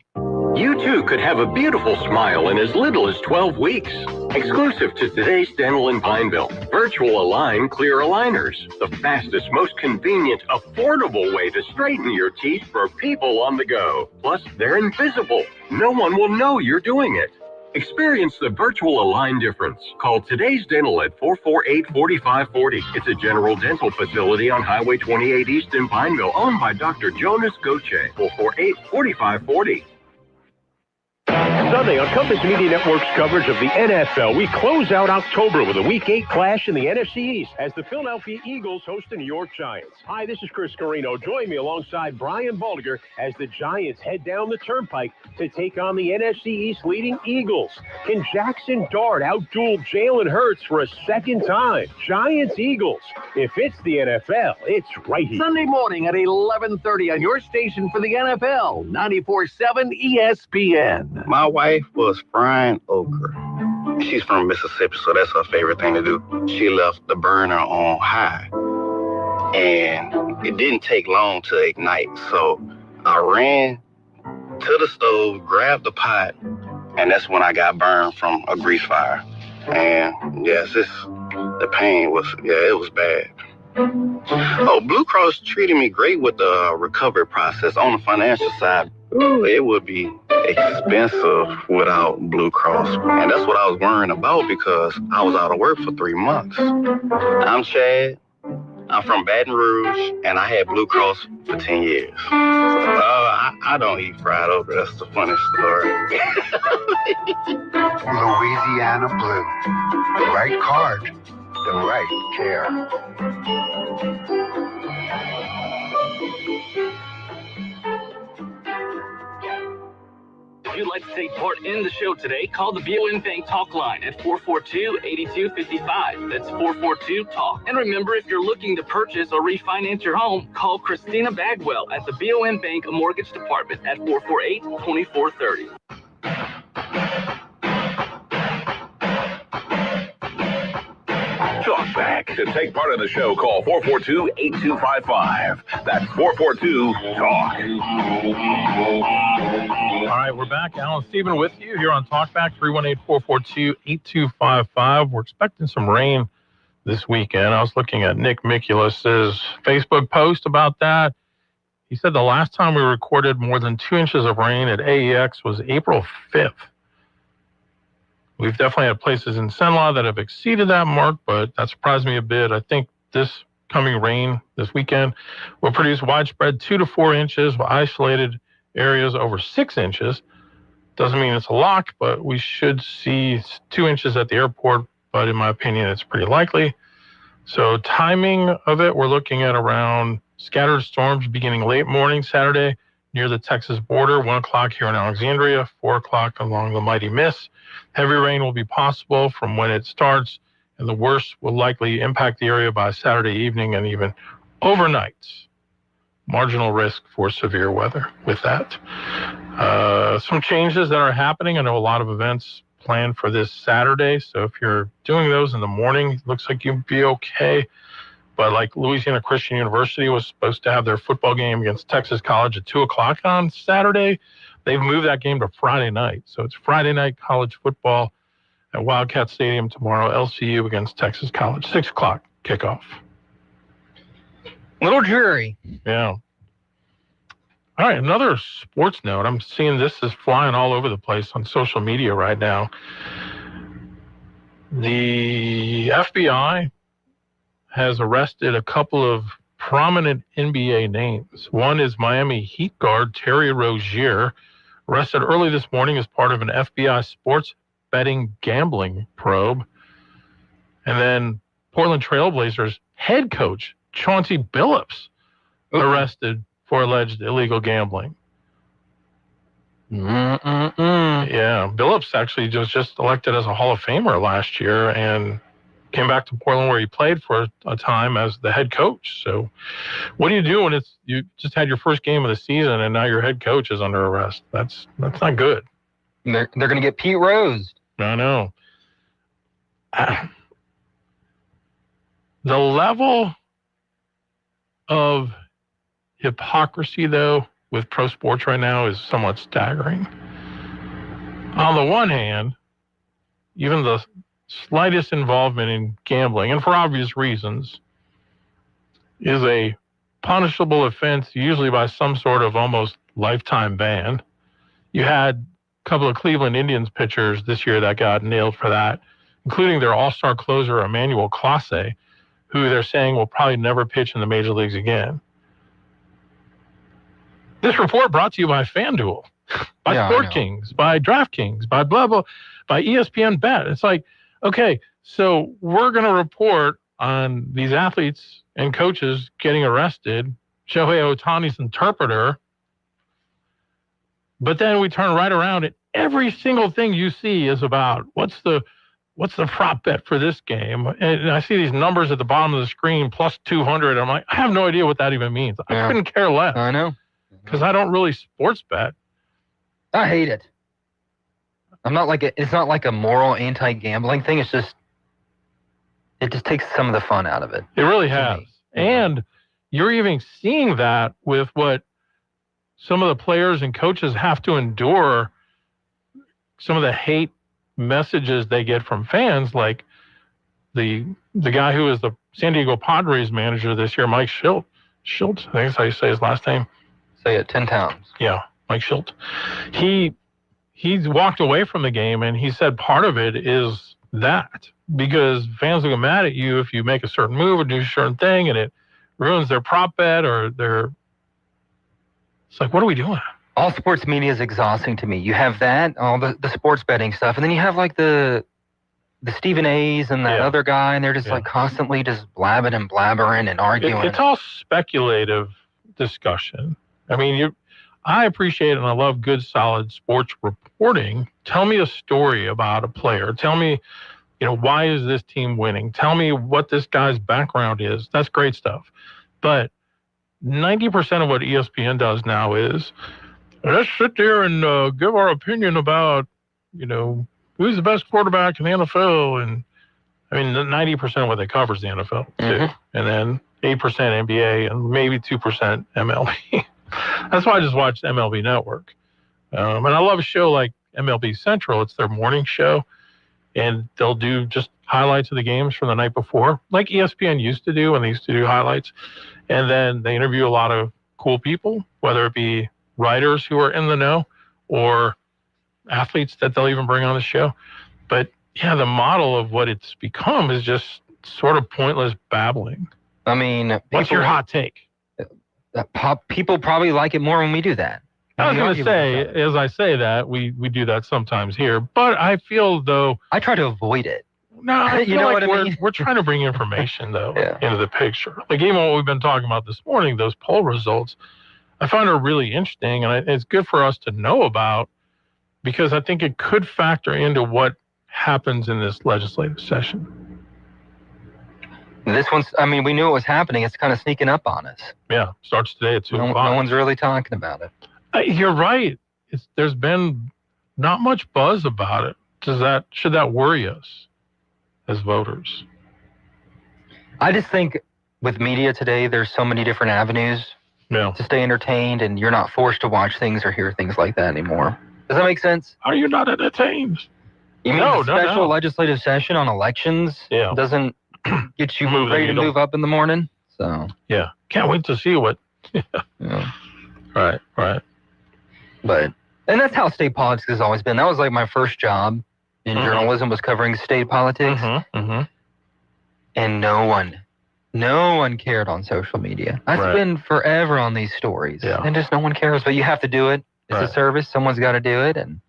You too could have a beautiful smile in as little as 12 weeks. Exclusive to Today's Dental in Pineville, Virtual Align Clear Aligners. The fastest, most convenient, affordable way to straighten your teeth for people on the go. Plus, they're invisible. No one will know you're doing it. Experience the Virtual Align difference. Call Today's Dental at 448-4540. It's a general dental facility on Highway 28 East in Pineville, owned by Dr. Jonas Goche. 448-4540. Sunday on Compass Media Network's coverage of the NFL, we close out October with a Week 8 clash in the NFC East as the Philadelphia Eagles host the New York Giants. Hi, this is Chris Carino. Join me alongside Brian Baldiger as the Giants head down the turnpike to take on the NFC East leading Eagles. Can Jackson Dart outduel Jalen Hurts for a second time? Giants-Eagles. If it's the NFL, it's right here. Sunday morning at 11:30 on your station for the NFL, 94.7 ESPN. My wife was frying okra. She's from Mississippi, so that's her favorite thing to do. She left the burner on high, and it didn't take long to ignite. So I ran to the stove, grabbed the pot, and that's when I got burned from a grease fire. And yes, the pain was, it was bad. Oh, Blue Cross treated me great with the recovery process. On the financial side, it would be expensive without Blue Cross. And that's what I was worrying about because I was out of work for 3 months. I'm Chad. I'm from Baton Rouge, and I had Blue Cross for 10 years. I don't eat fried okra. That's the funny story. Louisiana Blue. The right card, the right care. If you'd like to take part in the show today, call the BOM Bank Talk line at 442-8255. That's 442-TALK. And remember, if you're looking to purchase or refinance your home, call Christina Bagwell at the BOM Bank Mortgage Department at 448-2430. Talkback. To take part in the show, call 442-8255. That's 442-TALK. All right, we're back. Alan Stephen with you here on Talkback, 318-442-8255. We're expecting some rain this weekend. I was looking at Nick Miculus's Facebook post about that. He said the last time we recorded more than 2 inches of rain at AEX was April 5th. We've definitely had places in Cenla that have exceeded that mark, but that surprised me a bit. I think this coming rain this weekend will produce widespread 2 to 4 inches with isolated areas over 6 inches. Doesn't mean it's a lock, but we should see 2 inches at the airport, but in my opinion, it's pretty likely. So timing of it, we're looking at around scattered storms beginning late morning Saturday, near the Texas border, 1 o'clock here in Alexandria, 4 o'clock along the Mighty Miss. Heavy rain will be possible from when it starts, and the worst will likely impact the area by Saturday evening and even overnight. Marginal risk for severe weather with that. Some changes that are happening. I know a lot of events planned for this Saturday, so if you're doing those in the morning, it looks like you'd be okay. But like Louisiana Christian University was supposed to have their football game against Texas College at 2 o'clock on Saturday. They've moved that game to Friday night. So it's Friday night college football at Wildcat Stadium tomorrow, LCU against Texas College, 6 o'clock kickoff. Little dreary. Yeah. All right, another sports note. I'm seeing this is flying all over the place on social media right now. The FBI has arrested a couple of prominent NBA names. One is Miami Heat guard Terry Rozier, arrested early this morning as part of an FBI sports betting gambling probe. And then Portland Trailblazers head coach Chauncey Billups arrested for alleged illegal gambling. Yeah, Billups actually was just elected as a Hall of Famer last year and came back to Portland where he played for a time as the head coach. So what do you do when you just had your first game of the season and now your head coach is under arrest? That's not good. They're going to get Pete Rose. I know. The level of hypocrisy, though, with pro sports right now is somewhat staggering. On the one hand, even the slightest involvement in gambling, and for obvious reasons, is a punishable offense, usually by some sort of almost lifetime ban. You had a couple of Cleveland Indians pitchers this year that got nailed for that, including their all-star closer, Emmanuel Clase, who they're saying will probably never pitch in the major leagues again. This report brought to you by FanDuel, by Sport Kings, by DraftKings, by blah, blah, by ESPN Bet. It's like, okay, so we're going to report on these athletes and coaches getting arrested, Shohei Ohtani's interpreter, but then we turn right around and every single thing you see is about what's the prop bet for this game? And I see these numbers at the bottom of the screen, plus 200. I'm like, I have no idea what that even means. I couldn't care less. I know. Because I don't really sports bet. I hate it. It's not like a moral anti-gambling thing. It just takes some of the fun out of it. It really has. And you're even seeing that with what some of the players and coaches have to endure, some of the hate messages they get from fans, like the guy who is the San Diego Padres manager this year, Mike Shildt, I think that's how you say his last name. Say it 10 times. Yeah, Mike Shildt. He's walked away from the game, and he said part of it is that because fans will get mad at you if you make a certain move or do a certain thing, and it ruins their prop bet or their. It's like, what are we doing? All sports media is exhausting to me. You have that, all the sports betting stuff, and then you have like the Stephen A's and that other guy, and they're just like constantly just blabbing and blabbering and arguing. It's all speculative discussion. I mean, I appreciate and I love good, solid sports reporting. Tell me a story about a player. Tell me, why is this team winning? Tell me what this guy's background is. That's great stuff. But 90% of what ESPN does now is, let's sit there and give our opinion about, who's the best quarterback in the NFL. And I mean, 90% of what they cover is the NFL, too. And then 8% NBA and maybe 2% MLB. That's why I just watched MLB Network. And I love a show like MLB Central. It's their morning show. And they'll do just highlights of the games from the night before, like ESPN used to do when they used to do highlights. And then they interview a lot of cool people, whether it be writers who are in the know or athletes that they'll even bring on the show. But yeah, the model of what it's become is just sort of pointless babbling. I mean, what's your hot take? People probably like it more when we do that. I was going to say, as I say that, we do that sometimes here, but I feel though I try to avoid it. No, I feel you know like what I mean? We're trying to bring information though into the picture. Like even what we've been talking about this morning, those poll results. I find her really interesting, and it's good for us to know about because I think it could factor into what happens in this legislative session. This one's, I mean, we knew it was happening. It's kind of sneaking up on us. Yeah, starts today at 2 o'clock. No one's really talking about it. You're right. There's been not much buzz about it. Should that worry us as voters? I just think with media today, there's so many different avenues to stay entertained, and you're not forced to watch things or hear things like that anymore. Does that make sense? Are you not entertained? You mean the special legislative session on elections doesn't get you ready to move up in the morning? So yeah, can't wait to see what. Right. But and that's how state politics has always been. That was like my first job in journalism, was covering state politics, and no one cared on social media. I spend forever on these stories, and just no one cares. But you have to do it. It's a service. Someone's got to do it, and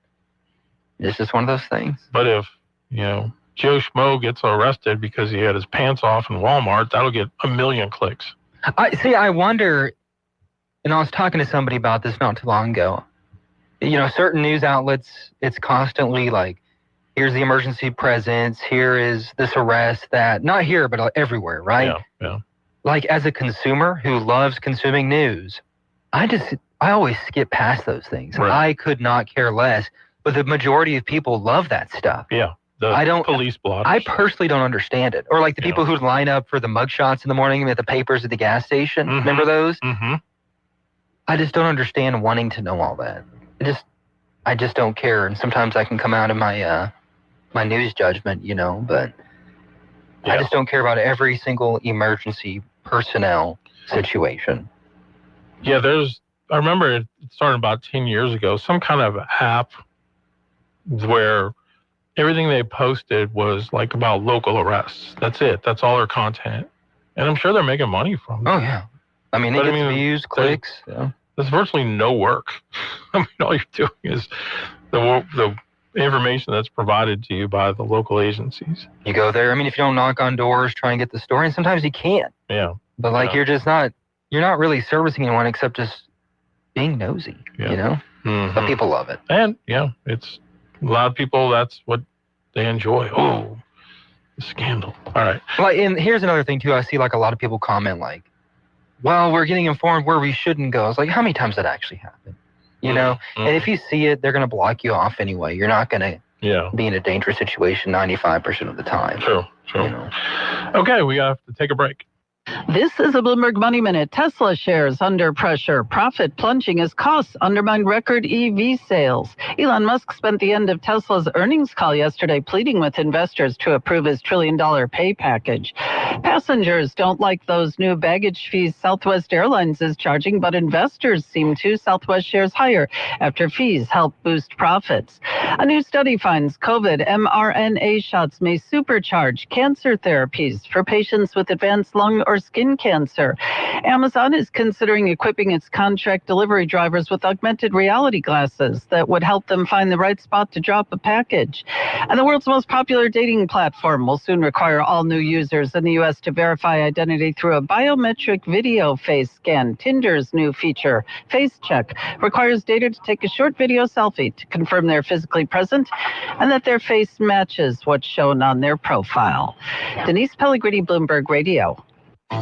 it's just one of those things. But if Joe Schmo gets arrested because he had his pants off in Walmart, that'll get 1 million clicks. I wonder, and I was talking to somebody about this not too long ago. Certain news outlets, it's constantly like, here's the emergency presence, here is this arrest, that, not here, but everywhere, right? Yeah. Like, as a consumer who loves consuming news, I always skip past those things. Right. I could not care less, but the majority of people love that stuff. Yeah. Police blotters. I personally don't understand it. Or like the people who line up for the mugshots in the morning at the papers at the gas station. Remember those? I just don't understand wanting to know all that. I just don't care. And sometimes I can come out of my my news judgment, but I just don't care about every single emergency personnel situation. Yeah, I remember it started about 10 years ago, some kind of app where everything they posted was like about local arrests. That's it. That's all their content. And I'm sure they're making money from it. Oh, yeah. I mean, views, clicks. There's virtually no work. I mean, all you're doing is the information that's provided to you by the local agencies. You go there. I mean, if you don't knock on doors, try and get the story, and sometimes you can't. Yeah. But you're not really servicing anyone except just being nosy, But people love it. And it's a lot of people, that's what they enjoy. Oh, the scandal. All right. Well, and here's another thing too. I see like a lot of people comment like, well, we're getting informed where we shouldn't go. It's like, how many times did that actually happen? And if you see it, they're going to block you off anyway. You're not going to be in a dangerous situation 95% of the time. True. Okay, we have to take a break. This is a Bloomberg Money Minute. Tesla shares under pressure. Profit plunging as costs undermine record EV sales. Elon Musk spent the end of Tesla's earnings call yesterday pleading with investors to approve his $1 trillion pay package. Passengers don't like those new baggage fees Southwest Airlines is charging, but investors seem to. Southwest shares higher after fees help boost profits. A new study finds COVID mRNA shots may supercharge cancer therapies for patients with advanced lung or skin cancer. Amazon is considering equipping its contract delivery drivers with augmented reality glasses that would help them find the right spot to drop a package. And the world's most popular dating platform will soon require all new users in the U.S. to verify identity through a biometric video face scan. Tinder's new feature, Face Check, requires data to take a short video selfie to confirm they're physically present and that their face matches what's shown on their profile. Denise Pellegrini, Bloomberg Radio.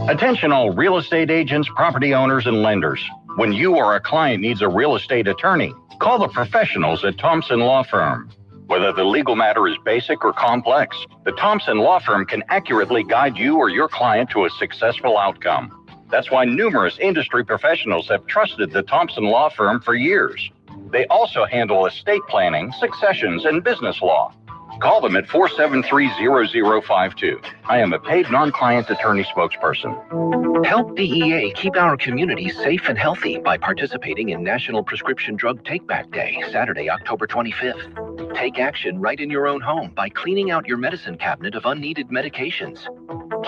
Attention all real estate agents, property owners, and lenders. When you or a client needs a real estate attorney, call the professionals at Thompson Law Firm. Whether the legal matter is basic or complex, the Thompson Law Firm can accurately guide you or your client to a successful outcome. That's why numerous industry professionals have trusted the Thompson Law Firm for years. They also handle estate planning, successions, and business law. Call them at 473-0052. I am a paid non-client attorney spokesperson. Help DEA keep our community safe and healthy by participating in National Prescription Drug Take-Back Day, Saturday, October 25th. Take action right in your own home by cleaning out your medicine cabinet of unneeded medications.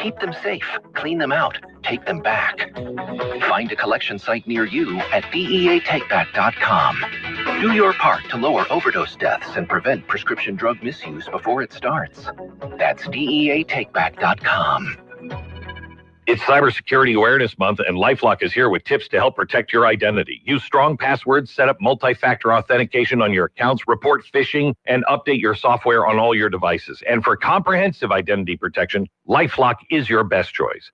Keep them safe, clean them out, take them back. Find a collection site near you at DEATakeback.com. Do your part to lower overdose deaths and prevent prescription drug misuse before it starts. That's DEATakeback.com. It's Cybersecurity Awareness Month, and LifeLock is here with tips to help protect your identity. Use strong passwords, set up multi-factor authentication on your accounts, report phishing, and update your software on all your devices. And for comprehensive identity protection, LifeLock is your best choice.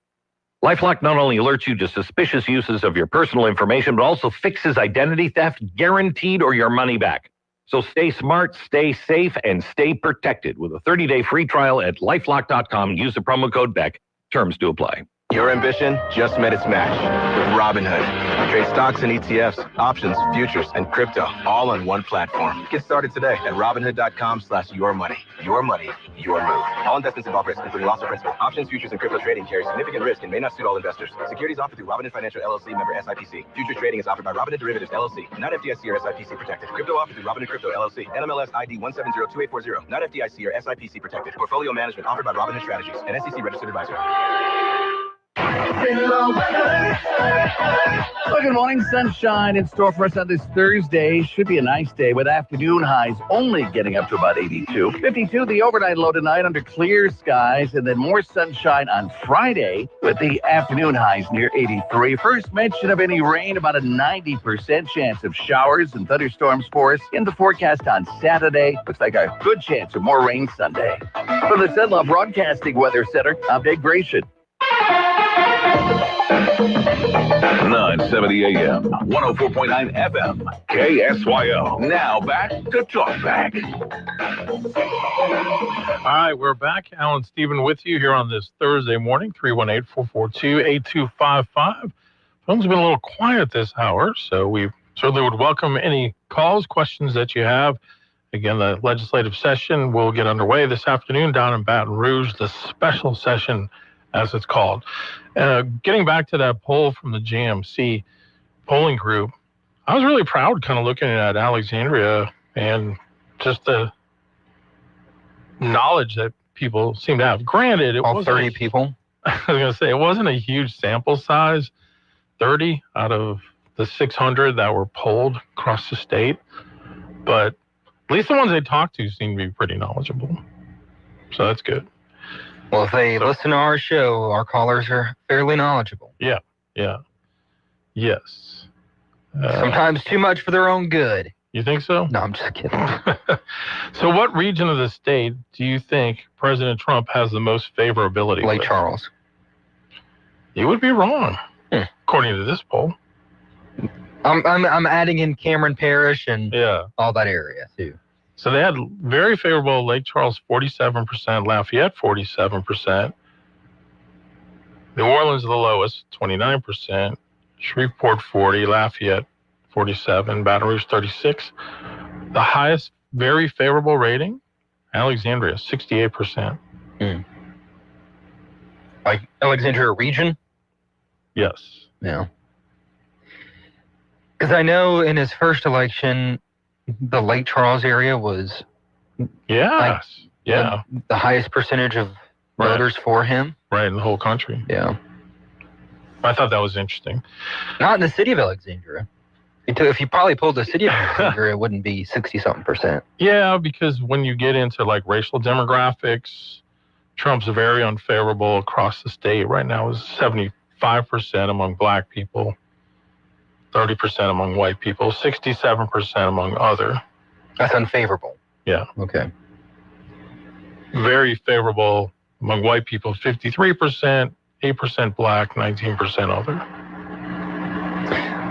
LifeLock not only alerts you to suspicious uses of your personal information, but also fixes identity theft, guaranteed or your money back. So stay smart, stay safe, and stay protected with a 30-day free trial at LifeLock.com. Use the promo code BECK. Terms do apply. Your ambition just met its match with Robinhood. Trade stocks and ETFs, options, futures, and crypto all on one platform. Get started today at Robinhood.com/yourmoney. Your money, your move. All investments involve risk, including loss of principal. Options, futures, and crypto trading carry significant risk and may not suit all investors. Securities offered through Robinhood Financial LLC, member SIPC. Futures trading is offered by Robinhood Derivatives LLC, not FDIC or SIPC protected. Crypto offered through Robinhood Crypto LLC, NMLS ID 1702840, not FDIC or SIPC protected. Portfolio management offered by Robinhood Strategies, an SEC registered advisor. Well, good morning. Sunshine in store for us on this Thursday. Should be a nice day with afternoon highs only getting up to about 82. 52, the overnight low tonight under clear skies, and then more sunshine on Friday with the afternoon highs near 83. First mention of any rain, about a 90% chance of showers and thunderstorms for us in the forecast on Saturday. Looks like a good chance of more rain Sunday. From the Zenlaw Broadcasting Weather Center, I'm Dave Gratian. 970 AM, 104.9 FM, KSYO. Now back to Talk Back. All right, we're back. Alan Stephen with you here on this Thursday morning, 318-442-8255. Phone's been a little quiet this hour, so we certainly would welcome any calls, questions that you have. Again, the legislative session will get underway this afternoon down in Baton Rouge, the special session, as it's called. Getting back to that poll from the JMC polling group, I was really proud kind of looking at Alexandria and just the knowledge that people seem to have. Granted, it was 30 people. I was going to say, it wasn't a huge sample size, 30 out of the 600 that were polled across the state. But at least the ones they talked to seem to be pretty knowledgeable. So that's good. Well, if they listen to our show, our callers are fairly knowledgeable. Yeah. Yes. Sometimes too much for their own good. You think so? No, I'm just kidding. So what region of the state do you think President Trump has the most favorability Lake with? Charles. You would be wrong, according to this poll. I'm adding in Cameron Parish and all that area, too. So they had very favorable Lake Charles, 47%, Lafayette, 47%. New Orleans, the lowest, 29%. Shreveport, 40%, Lafayette, 47%, Baton Rouge, 36%. The highest very favorable rating, Alexandria, 68%. Like Alexandria region? Yes. Yeah. Because I know in his first election, the Lake Charles area was the highest percentage of voters for him. Right, in the whole country. Yeah. I thought that was interesting. Not in the city of Alexandria. If you probably pulled the city of Alexandria, it wouldn't be 60-something%. Yeah, because when you get into like racial demographics, Trump's very unfavorable across the state. Right now is 75% among black people, 30% among white people, 67% among other. That's unfavorable. Yeah. Okay. Very favorable among white people, 53%, 8% black, 19% other.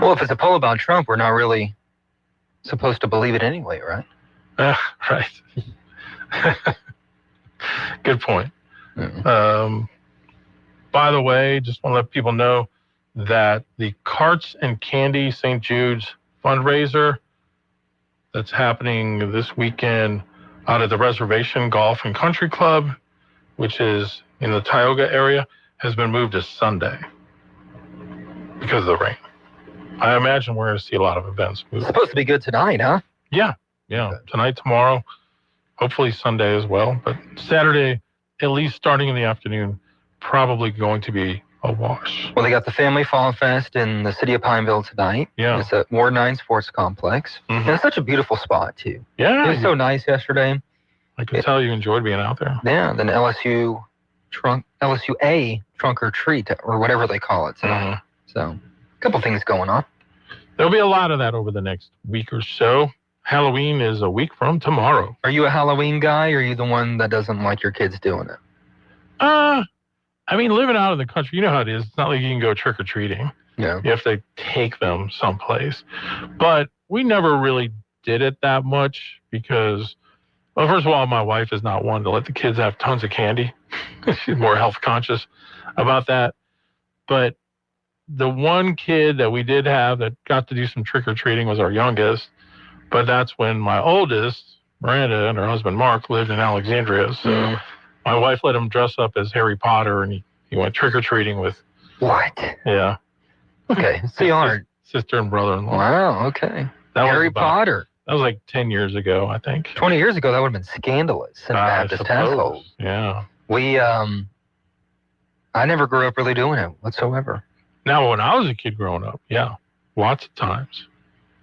Well, if it's a poll about Trump, we're not really supposed to believe it anyway, right? Right. Good point. By the way, just want to let people know that the Carts and Candy St. Jude's fundraiser that's happening this weekend out at the Reservation Golf and Country Club, which is in the Tioga area, has been moved to Sunday because of the rain. I imagine we're going to see a lot of events move. It's supposed to be good tonight, huh? Yeah. Tonight, tomorrow, hopefully Sunday as well. But Saturday, at least starting in the afternoon, probably going to be a wash. Well, they got the Family Fall Fest in the city of Pineville tonight. Yeah. It's at Ward 9 Sports Complex. And it's such a beautiful spot, too. Yeah. It was so nice yesterday. I could tell you enjoyed being out there. Yeah. Then LSU LSUA Trunk or Treat, or whatever they call it. So a couple things going on. There'll be a lot of that over the next week or so. Halloween is a week from tomorrow. Are you a Halloween guy, or are you the one that doesn't like your kids doing it? I mean, living out in the country, you know how it is. It's not like you can go trick-or-treating. Yeah. You have to take them someplace. But we never really did it that much because, well, first of all, my wife is not one to let the kids have tons of candy. She's more health conscious about that. But the one kid that we did have that got to do some trick-or-treating was our youngest. But that's when my oldest, Miranda, and her husband Mark lived in Alexandria. So my wife let him dress up as Harry Potter, and he went trick-or-treating with... What? Yeah. Okay, so you are... Sister and brother-in-law. Wow, okay. That Harry Potter. That was like 10 years ago, I think. 20 years ago, that would have been scandalous in a Baptist household. Yeah. We, I never grew up really doing it whatsoever. Now, when I was a kid growing up, yeah, lots of times.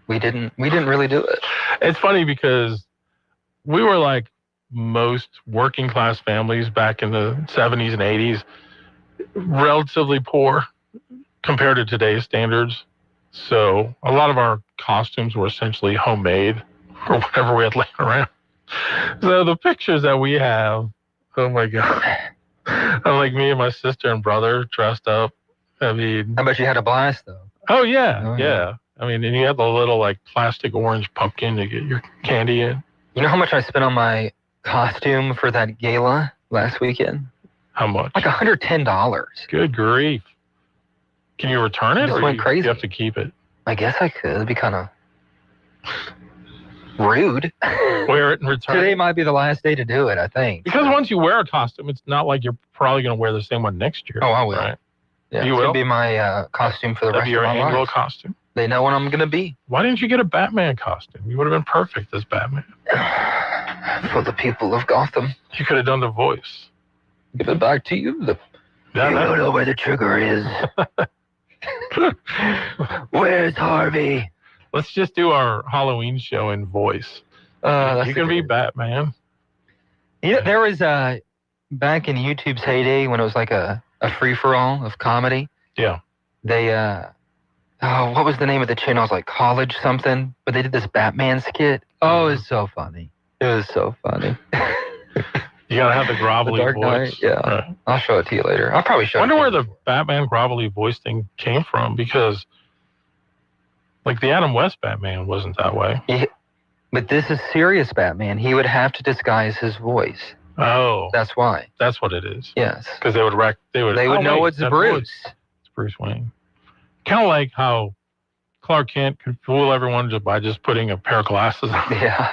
We didn't really do it. It's funny because we were like most working class families back in the 70s and 80s, relatively poor compared to today's standards. So a lot of our costumes were essentially homemade or whatever we had laying around. So the pictures that we have, oh my God, of like me and my sister and brother dressed up. I mean, I bet you had a blast though. Oh yeah, yeah. I mean, and you had the little like plastic orange pumpkin to get your candy in. You know how much I spent on my costume for that gala last weekend? How much? Like $110. Good grief. Can you return it? Just Or went crazy. You have to keep it. I guess I could. It'd be kind of rude. Wear it and return Today it. might be the last day to do it, I think. Because once you wear a costume, it's not like you're probably going to wear the same one next year. Oh, I will. Right? Yeah, You it's will? gonna be my costume for the That'd rest be your of my annual life. costume. They know what I'm gonna be. Why didn't you get a Batman costume? You would have been perfect as Batman. For the people of Gotham. You could have done the voice. Give it back to you. You don't know where the trigger is. Where's Harvey? Let's just do our Halloween show in voice. That's You can be Batman. Yeah, there was back in YouTube's heyday when it was like a free-for-all of comedy. Yeah. They what was the name of the channel? It was like College something, but they did this Batman skit. Oh, it was so funny. It was so funny. You gotta have the grovelly Dark voice. Knight, yeah. Right. I'll show it to you later. I'll probably show I wonder it to where you. the Batman grovelly voice thing came from, because like the Adam West Batman wasn't that way. But this is serious Batman. He would have to disguise his voice. Oh. That's why. That's what it is. Yes. Because they would know it's Bruce. It's Bruce Wayne. Kind of like how Clark Kent could fool everyone just by just putting a pair of glasses on. Yeah.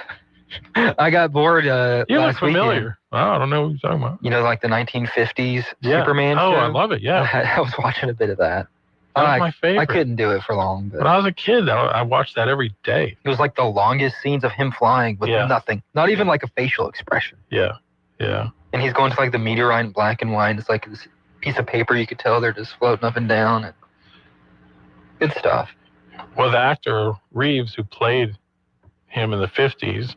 I got bored You look last familiar. weekend. Oh, I don't know what you're talking about. You know, like the 1950s Yeah. Superman Oh, show? I love it, yeah. I was watching a bit of that. That was my favorite. I couldn't do it for long. But When I was a kid, I watched that every day. it was like the longest scenes of him flying with Yeah. nothing. Not even like a facial expression. Yeah, yeah. And he's going to like the meteorite in black and white. It's like this piece of paper you could tell they're just floating up and down. And good stuff. Well, the actor Reeves, who played him in the 50s,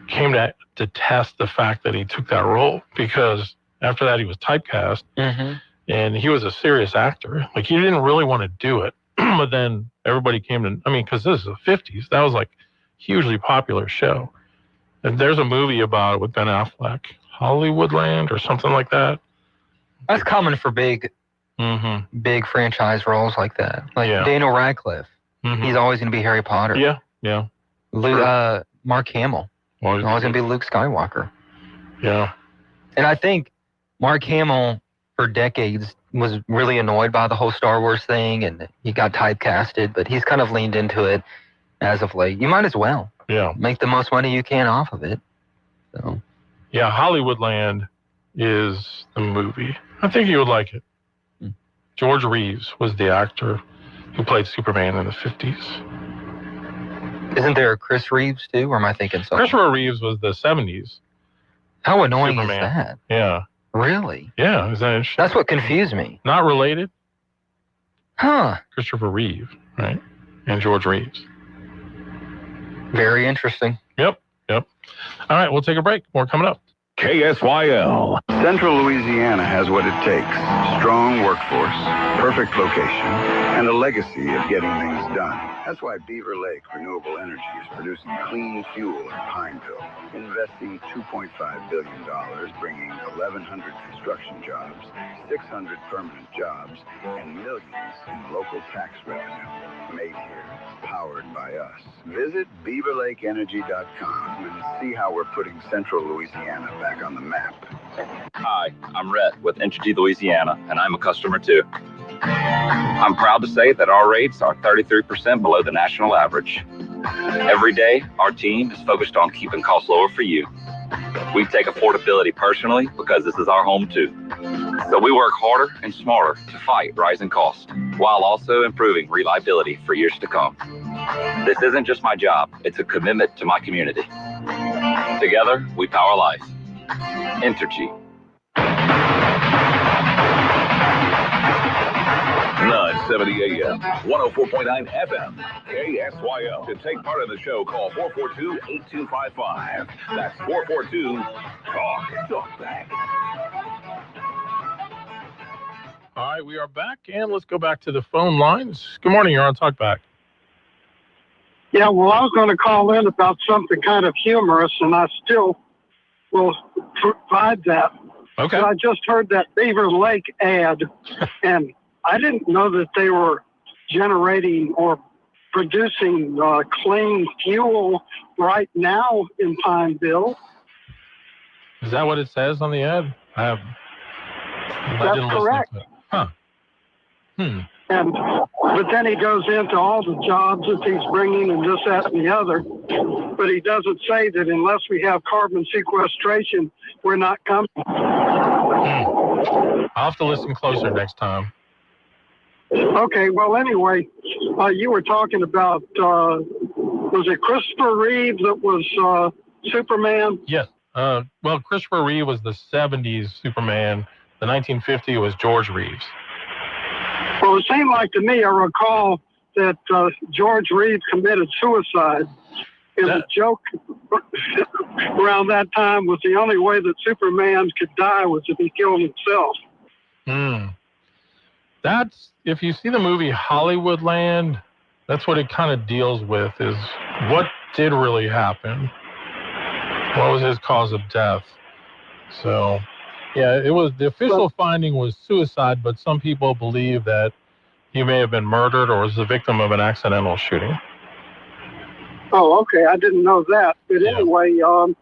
came to detest the fact that he took that role, because after that he was typecast, and he was a serious actor. Like, he didn't really want to do it, but then everybody came to, I mean, because this is the 50s, that was like hugely popular show. And there's a movie about it with Ben Affleck, Hollywoodland or something like that. That's common for big franchise roles like that. Like Daniel Radcliffe. He's always going to be Harry Potter. Yeah, yeah. Mark Hamill. Always going to be Luke Skywalker. Yeah. And I think Mark Hamill, for decades, was really annoyed by the whole Star Wars thing, and he got typecasted, but he's kind of leaned into it as of late. You might as well. Yeah. Make the most money you can off of it. So. Yeah, Hollywoodland is the movie. I think you would like it. George Reeves was the actor who played Superman in the 50s. Isn't there a Chris Reeves, too, or am I thinking something? Christopher Reeves was the 70s. How annoying Superman. is that? Yeah. Really? Yeah, is that interesting? That's what confused me. Not related? Huh. Christopher Reeve, right? And George Reeves. Very interesting. Yep, yep. All right, we'll take a break. More coming up. KSYL, Central Louisiana has what it takes. Strong workforce, perfect location, and a legacy of getting things done. That's why Beaver Lake Renewable Energy is producing clean fuel in Pineville, investing $2.5 billion, bringing 1,100 construction jobs, 600 permanent jobs, and millions in local tax revenue. Made here, powered by us. Visit BeaverLakeEnergy.com and see how we're putting Central Louisiana back on the map. Hi, I'm Rhett with Entergy Louisiana, and I'm a customer too. I'm proud to say that our rates are 33% below the national average. Every day, our team is focused on keeping costs lower for you. We take affordability personally because this is our home too. So we work harder and smarter to fight rising costs while also improving reliability for years to come. This isn't just my job, it's a commitment to my community. Together, we power life. Entergy. 970 AM, 104.9 FM, KSYO. To take part in the show, call 442-8255. That's 442-TALK back. All right, we are back, and let's go back to the phone lines. Good morning, you're on Talkback. Yeah, well, I was going to call in about something kind of humorous, and I still will provide that. Okay. But I just heard that Beaver Lake ad, and I didn't know that they were generating or producing clean fuel right now in Pineville. Is that what it says on the ad? I That's correct. Huh. But then he goes into all the jobs that he's bringing and this, that, and the other. But he doesn't say that unless we have carbon sequestration, we're not coming. I'll have to listen closer next time. Okay, well, anyway, you were talking about, was it Christopher Reeve that was Superman? Yes. Well, Christopher Reeve was the 70s Superman. The 1950 was George Reeves. Well, it seemed like to me, I recall that George Reeves committed suicide. The joke around that time was the only way that Superman could die was if he killed himself. That's, if you see the movie Hollywoodland, that's what it kind of deals with, is what did really happen? What was his cause of death? So, yeah, it was, the official finding was suicide, but some people believe that he may have been murdered or was the victim of an accidental shooting. Oh, okay. I didn't know that. But anyway, you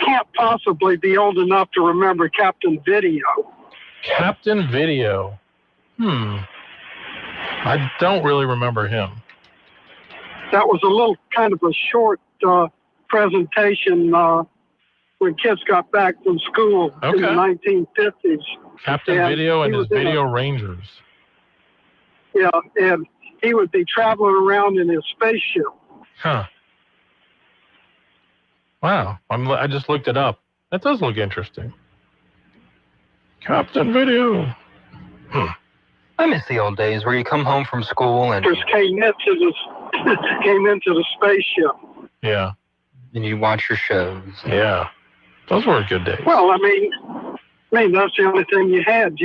can't possibly be old enough to remember Captain Video. Captain Video. I don't really remember him. That was a little kind of a short presentation when kids got back from school in the 1950s. Captain Video and his Video Rangers. Yeah, and he would be traveling around in his spaceship. Huh. Wow. I just looked it up. That does look interesting. Captain Video. I miss the old days where you come home from school and just came into the spaceship. Yeah. And you watch your shows. Yeah. Those were good days. Well, I mean, that's the only thing you had.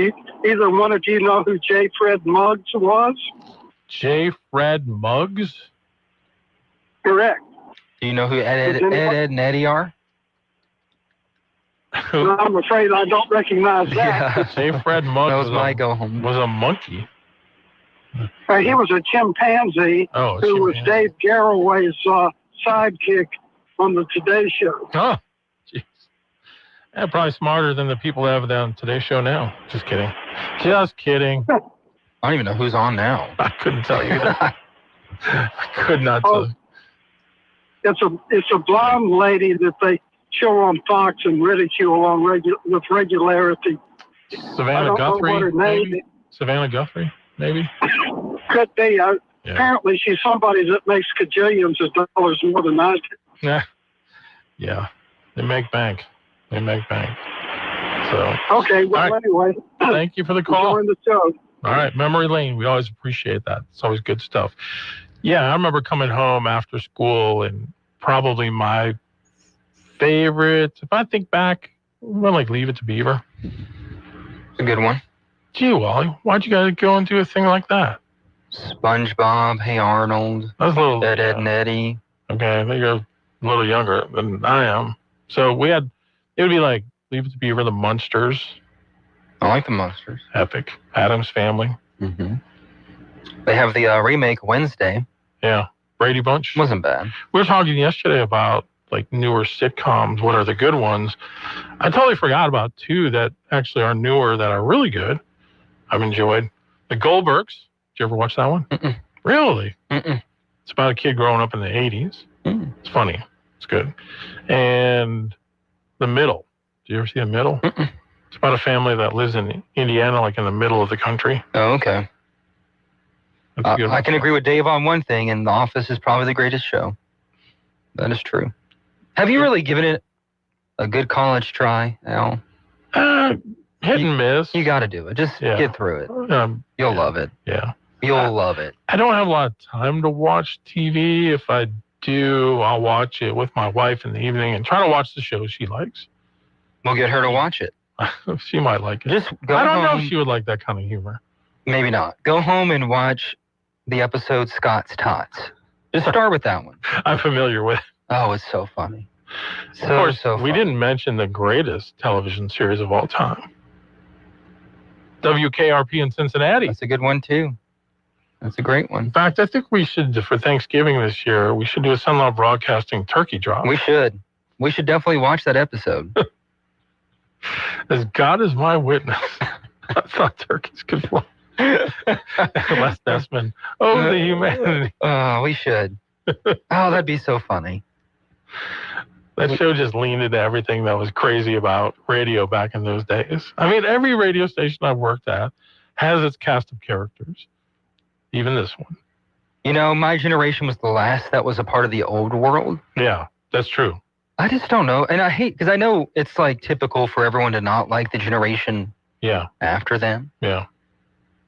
Either one of you know who J. Fred Muggs was? J. Fred Muggs? Correct. Do you know who Ed and Eddie are? I'm afraid I don't recognize that. Yeah. J. Fred Muggs was a monkey. He was a chimpanzee who was Dave Garroway's sidekick on the Today Show. Oh, jeez. Yeah, probably smarter than the people that have on Today Show now. Just kidding. Just kidding. I don't even know who's on now. I couldn't tell you that. I could not tell you. It's a blonde lady that they show on Fox and ridicule with regularity. Savannah Guthrie, maybe? Savannah Guthrie, maybe? Could be. Apparently she's somebody that makes cajillions of dollars more than I do. Yeah. They make bank. So. Okay, well, anyway. Thank you for the call. Enjoying the show. All right, memory lane. We always appreciate that. It's always good stuff. Yeah, I remember coming home after school and probably my favorites, if I think back, I'm going to like Leave It to Beaver. It's a good one. Gee, Wally, why'd you guys go and do a thing like that? SpongeBob, Hey Arnold, That's a little Ed, Ed and Eddie. Okay, I think you're a little younger than I am. So it would be like Leave It to Beaver, the Munsters. I like the Munsters. Epic. Addams Family. Mm-hmm. They have the remake Wednesday. Yeah. Brady Bunch. Wasn't bad. We were talking yesterday about like newer sitcoms. What are the good ones? I totally forgot about two that actually are newer that are really good. I've enjoyed. The Goldbergs. Did you ever watch that one? Mm-mm. Really? Mm-mm. It's about a kid growing up in the 80s. Mm. It's funny. It's good. And The Middle. Did you ever see The Middle? Mm-mm. It's about a family that lives in Indiana, like in the middle of the country. Oh, okay. I can agree with Dave on one thing, and The Office is probably the greatest show. That is true. Have you really given it a good college try, Al? Hit and miss. You got to do it. Just get through it. You'll love it. Yeah. You'll love it. I don't have a lot of time to watch TV. If I do, I'll watch it with my wife in the evening and try to watch the shows she likes. We'll get her to watch it. She might like it. Just go I don't know home. if she would like that kind of humor. Maybe not. Go home and watch the episode Scott's Tots. Just start with that one. I'm familiar with it. Oh, it's so funny. Of course, we didn't mention the greatest television series of all time. WKRP in Cincinnati. That's a good one, too. That's a great one. In fact, I think we should, for Thanksgiving this year, we should do a Sunlaw Broadcasting turkey drop. We should. We should definitely watch that episode. As God is my witness, I thought turkeys could fly. Les Desmond. Oh, the humanity. Oh, we should. Oh, that'd be so funny. That show just leaned into everything that was crazy about radio back in those days. I mean, every radio station I've worked at has its cast of characters. Even this one. You know, my generation was the last that was a part of the old world. Yeah, that's true. I just don't know. And I hate, because I know it's like typical for everyone to not like the generation after them. Yeah.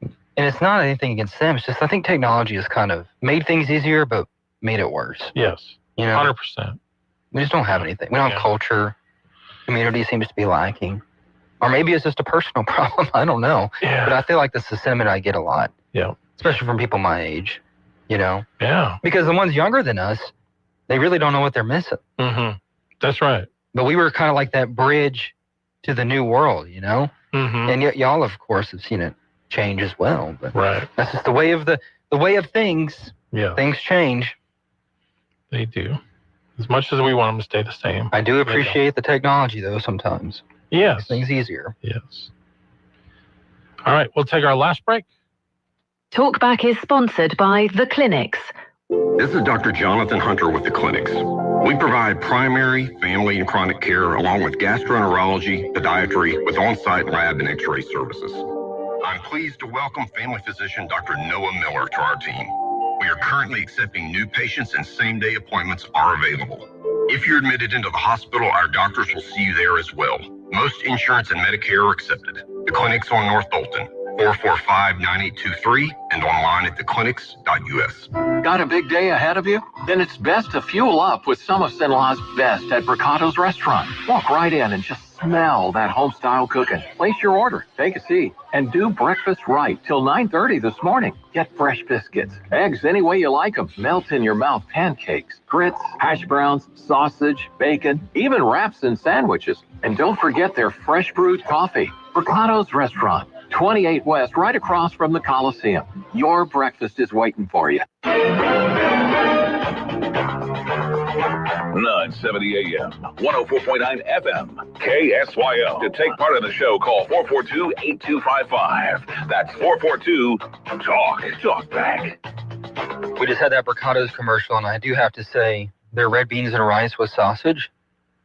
And it's not anything against them. It's just I think technology has kind of made things easier, but made it worse. Yes. You know, 100%. We just don't have anything. We don't have culture. Community seems to be lacking. Or maybe it's just a personal problem. I don't know. Yeah. But I feel like that's the sentiment I get a lot. Yeah. Especially from people my age, you know? Yeah. Because the ones younger than us, they really don't know what they're missing. Mm-hmm. That's right. But we were kind of like that bridge to the new world, you know? Mm-hmm. And yet y'all, of course, have seen it change as well. But right. That's just the way of the way of things. Yeah. Things change. They do. As much as we want them to stay the same. I do appreciate the technology, though, sometimes. Yes. Makes things easier. Yes. All right, we'll take our last break. Talkback is sponsored by The Clinics. This is Dr. Jonathan Hunter with the Clinics. We provide primary, family, and chronic care along with gastroenterology, podiatry, with on-site lab and x-ray services. I'm pleased to welcome family physician Dr. Noah Miller to our team. We are currently accepting new patients and same-day appointments are available. If you're admitted into the hospital, our doctors will see you there as well. Most insurance and Medicare are accepted. The Clinics on North Bolton, 445-9823, and online at theclinics.us. Got a big day ahead of you? Then it's best to fuel up with some of Sinlaw's best at Bricato's restaurant. Walk right in and just smell that home-style cooking. Place your order, take a seat, and do breakfast right till 9:30 this morning. Get fresh biscuits, eggs any way you like them, melt in your mouth pancakes, grits, hash browns, sausage, bacon, even wraps and sandwiches. And don't forget their fresh brewed coffee. Bricato's restaurant, 28 West, right across from the Coliseum. Your breakfast is waiting for you. 970 AM, 104.9 FM, KSYO. To take part in the show, call 442-8255. That's 442-TALK-TALKBACK. We just had that Bricato's commercial, and I do have to say, their red beans and rice with sausage,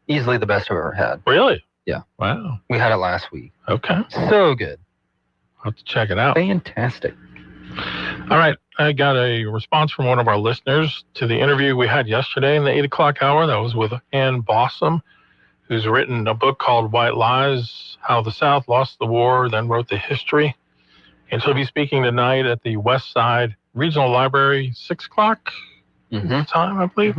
easily the best I've ever had. Really? Yeah. Wow. We had it last week. Okay. So good. I'll have to check it out. Fantastic. All right. I got a response from one of our listeners to the interview we had yesterday in the 8 o'clock hour. That was with Ann Bossum, who's written a book called White Lies, How the South Lost the War, then wrote the history. And she'll be speaking tonight at the West Side Regional Library, 6 o'clock time, I believe.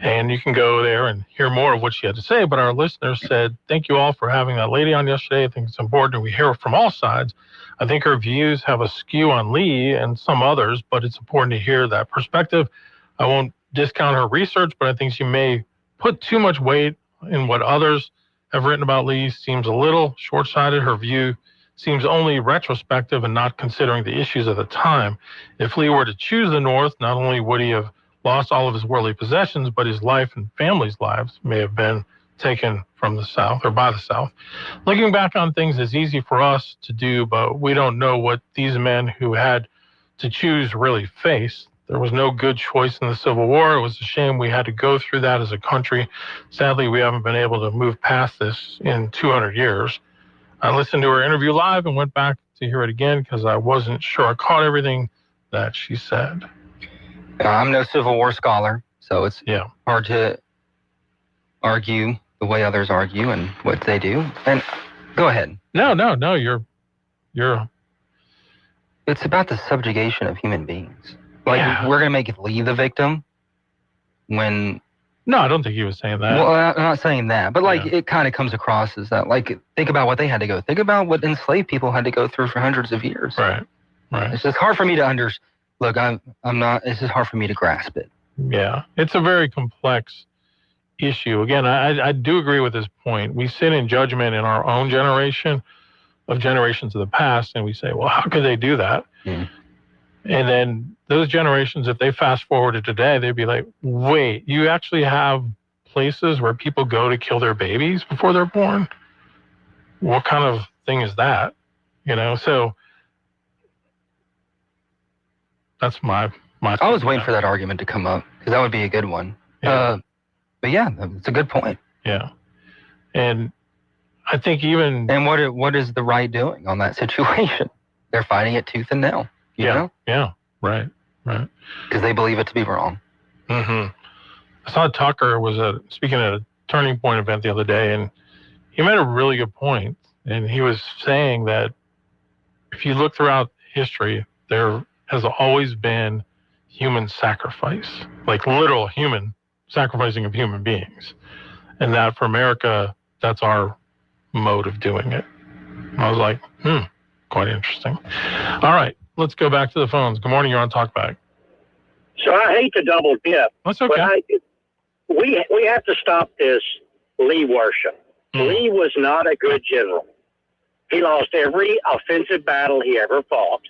And you can go there and hear more of what she had to say. But our listeners said, thank you all for having that lady on yesterday. I think it's important we hear from all sides. I think her views have a skew on Lee and some others, but it's important to hear that perspective. I won't discount her research, but I think she may put too much weight in what others have written about Lee. Seems a little short-sighted. Her view seems only retrospective and not considering the issues of the time. If Lee were to choose the North, not only would he have lost all of his worldly possessions, but his life and family's lives may have been taken from the South or by the South. Looking back on things is easy for us to do, but we don't know what these men who had to choose really faced. There was no good choice in the Civil War. It was a shame we had to go through that as a country. Sadly, we haven't been able to move past this in 200 years. I listened to her interview live and went back to hear it again because I wasn't sure I caught everything that she said. I'm no Civil War scholar, so it's hard to argue the way others argue and what they do. And go ahead. No, you're. It's about the subjugation of human beings. Like, we're going to make Lee the victim when... No, I don't think he was saying that. Well, I'm not saying that, but it kind of comes across as that. Like, think about what they had to go. Think about what enslaved people had to go through for hundreds of years. Right. It's just hard for me to understand. Look, I'm not. It's just hard for me to grasp it. Yeah, it's a very complex issue. Again, I do agree with this point. We sit in judgment in our own generation of generations of the past, and we say, well, how could they do that? And then those generations, if they fast forward to today, they'd be like, wait, you actually have places where people go to kill their babies before they're born? What kind of thing is that? So that's my I was waiting for that argument to come up because that would be a good one. But yeah, it's a good point. Yeah. And I think even... And what is the right doing on that situation? They're fighting it tooth and nail. You know? Yeah. Right. Because they believe it to be wrong. I saw Tucker was speaking at a Turning Point event the other day, and he made a really good point. And he was saying that if you look throughout history, there has always been human sacrifice, like literal human sacrificing of human beings. And that for America, that's our mode of doing it. And I was like, quite interesting. All right, let's go back to the phones. Good morning, you're on Talkback. So I hate to double dip. That's okay. But we have to stop this Lee worship. Lee was not a good general. He lost every offensive battle he ever fought.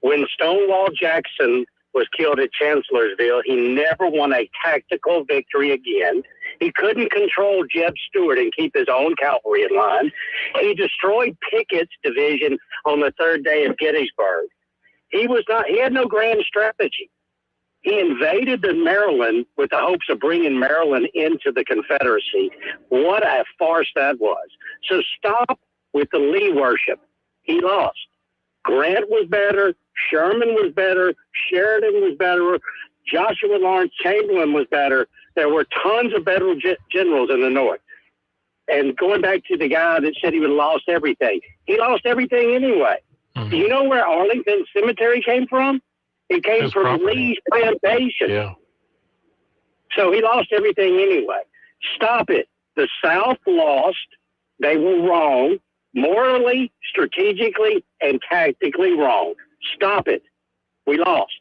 When Stonewall Jackson was killed at Chancellorsville, he never won a tactical victory again. He couldn't control Jeb Stuart and keep his own cavalry in line. He destroyed Pickett's division on the third day of Gettysburg. He had no grand strategy. He invaded Maryland with the hopes of bringing Maryland into the Confederacy. What a farce that was. So stop with the Lee worship. He lost. Grant was better. Sherman was better. Sheridan was better. Joshua Lawrence Chamberlain was better. There were tons of better generals in the North. And going back to the guy that said he would have lost everything, he lost everything anyway. Do you know where Arlington Cemetery came from? It came from Lee's plantation. Yeah. So he lost everything anyway. Stop it. The South lost. They were wrong. Morally, strategically, and tactically wrong. Stop it. We lost.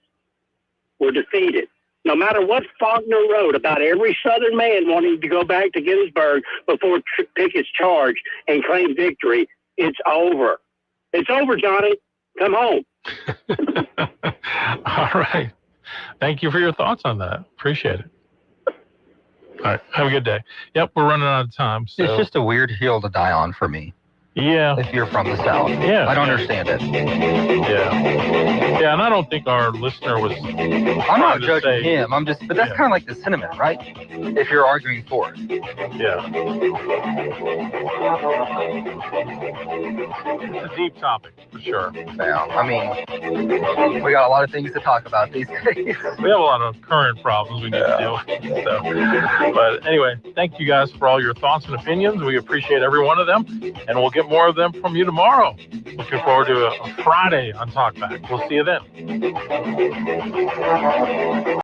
We're defeated. No matter what Faulkner wrote about every Southern man wanting to go back to Gettysburg before Pickett's charge and claim victory, it's over. It's over, Johnny. Come home. All right. Thank you for your thoughts on that. Appreciate it. All right. Have a good day. Yep, we're running out of time. So. It's just a weird hill to die on for me. Yeah. If you're from the South. Yeah. I don't understand it. Yeah, and I don't think our listener was... I'm not judging him. But that's kind of like the sentiment, right? If you're arguing for it. Yeah. It's a deep topic, for sure. Yeah, I mean, we got a lot of things to talk about these days. We have a lot of current problems we need to deal with. So. But anyway, thank you guys for all your thoughts and opinions. We appreciate every one of them, and we'll get more of them from you tomorrow. Looking forward to a Friday on Talkback. We'll see you then.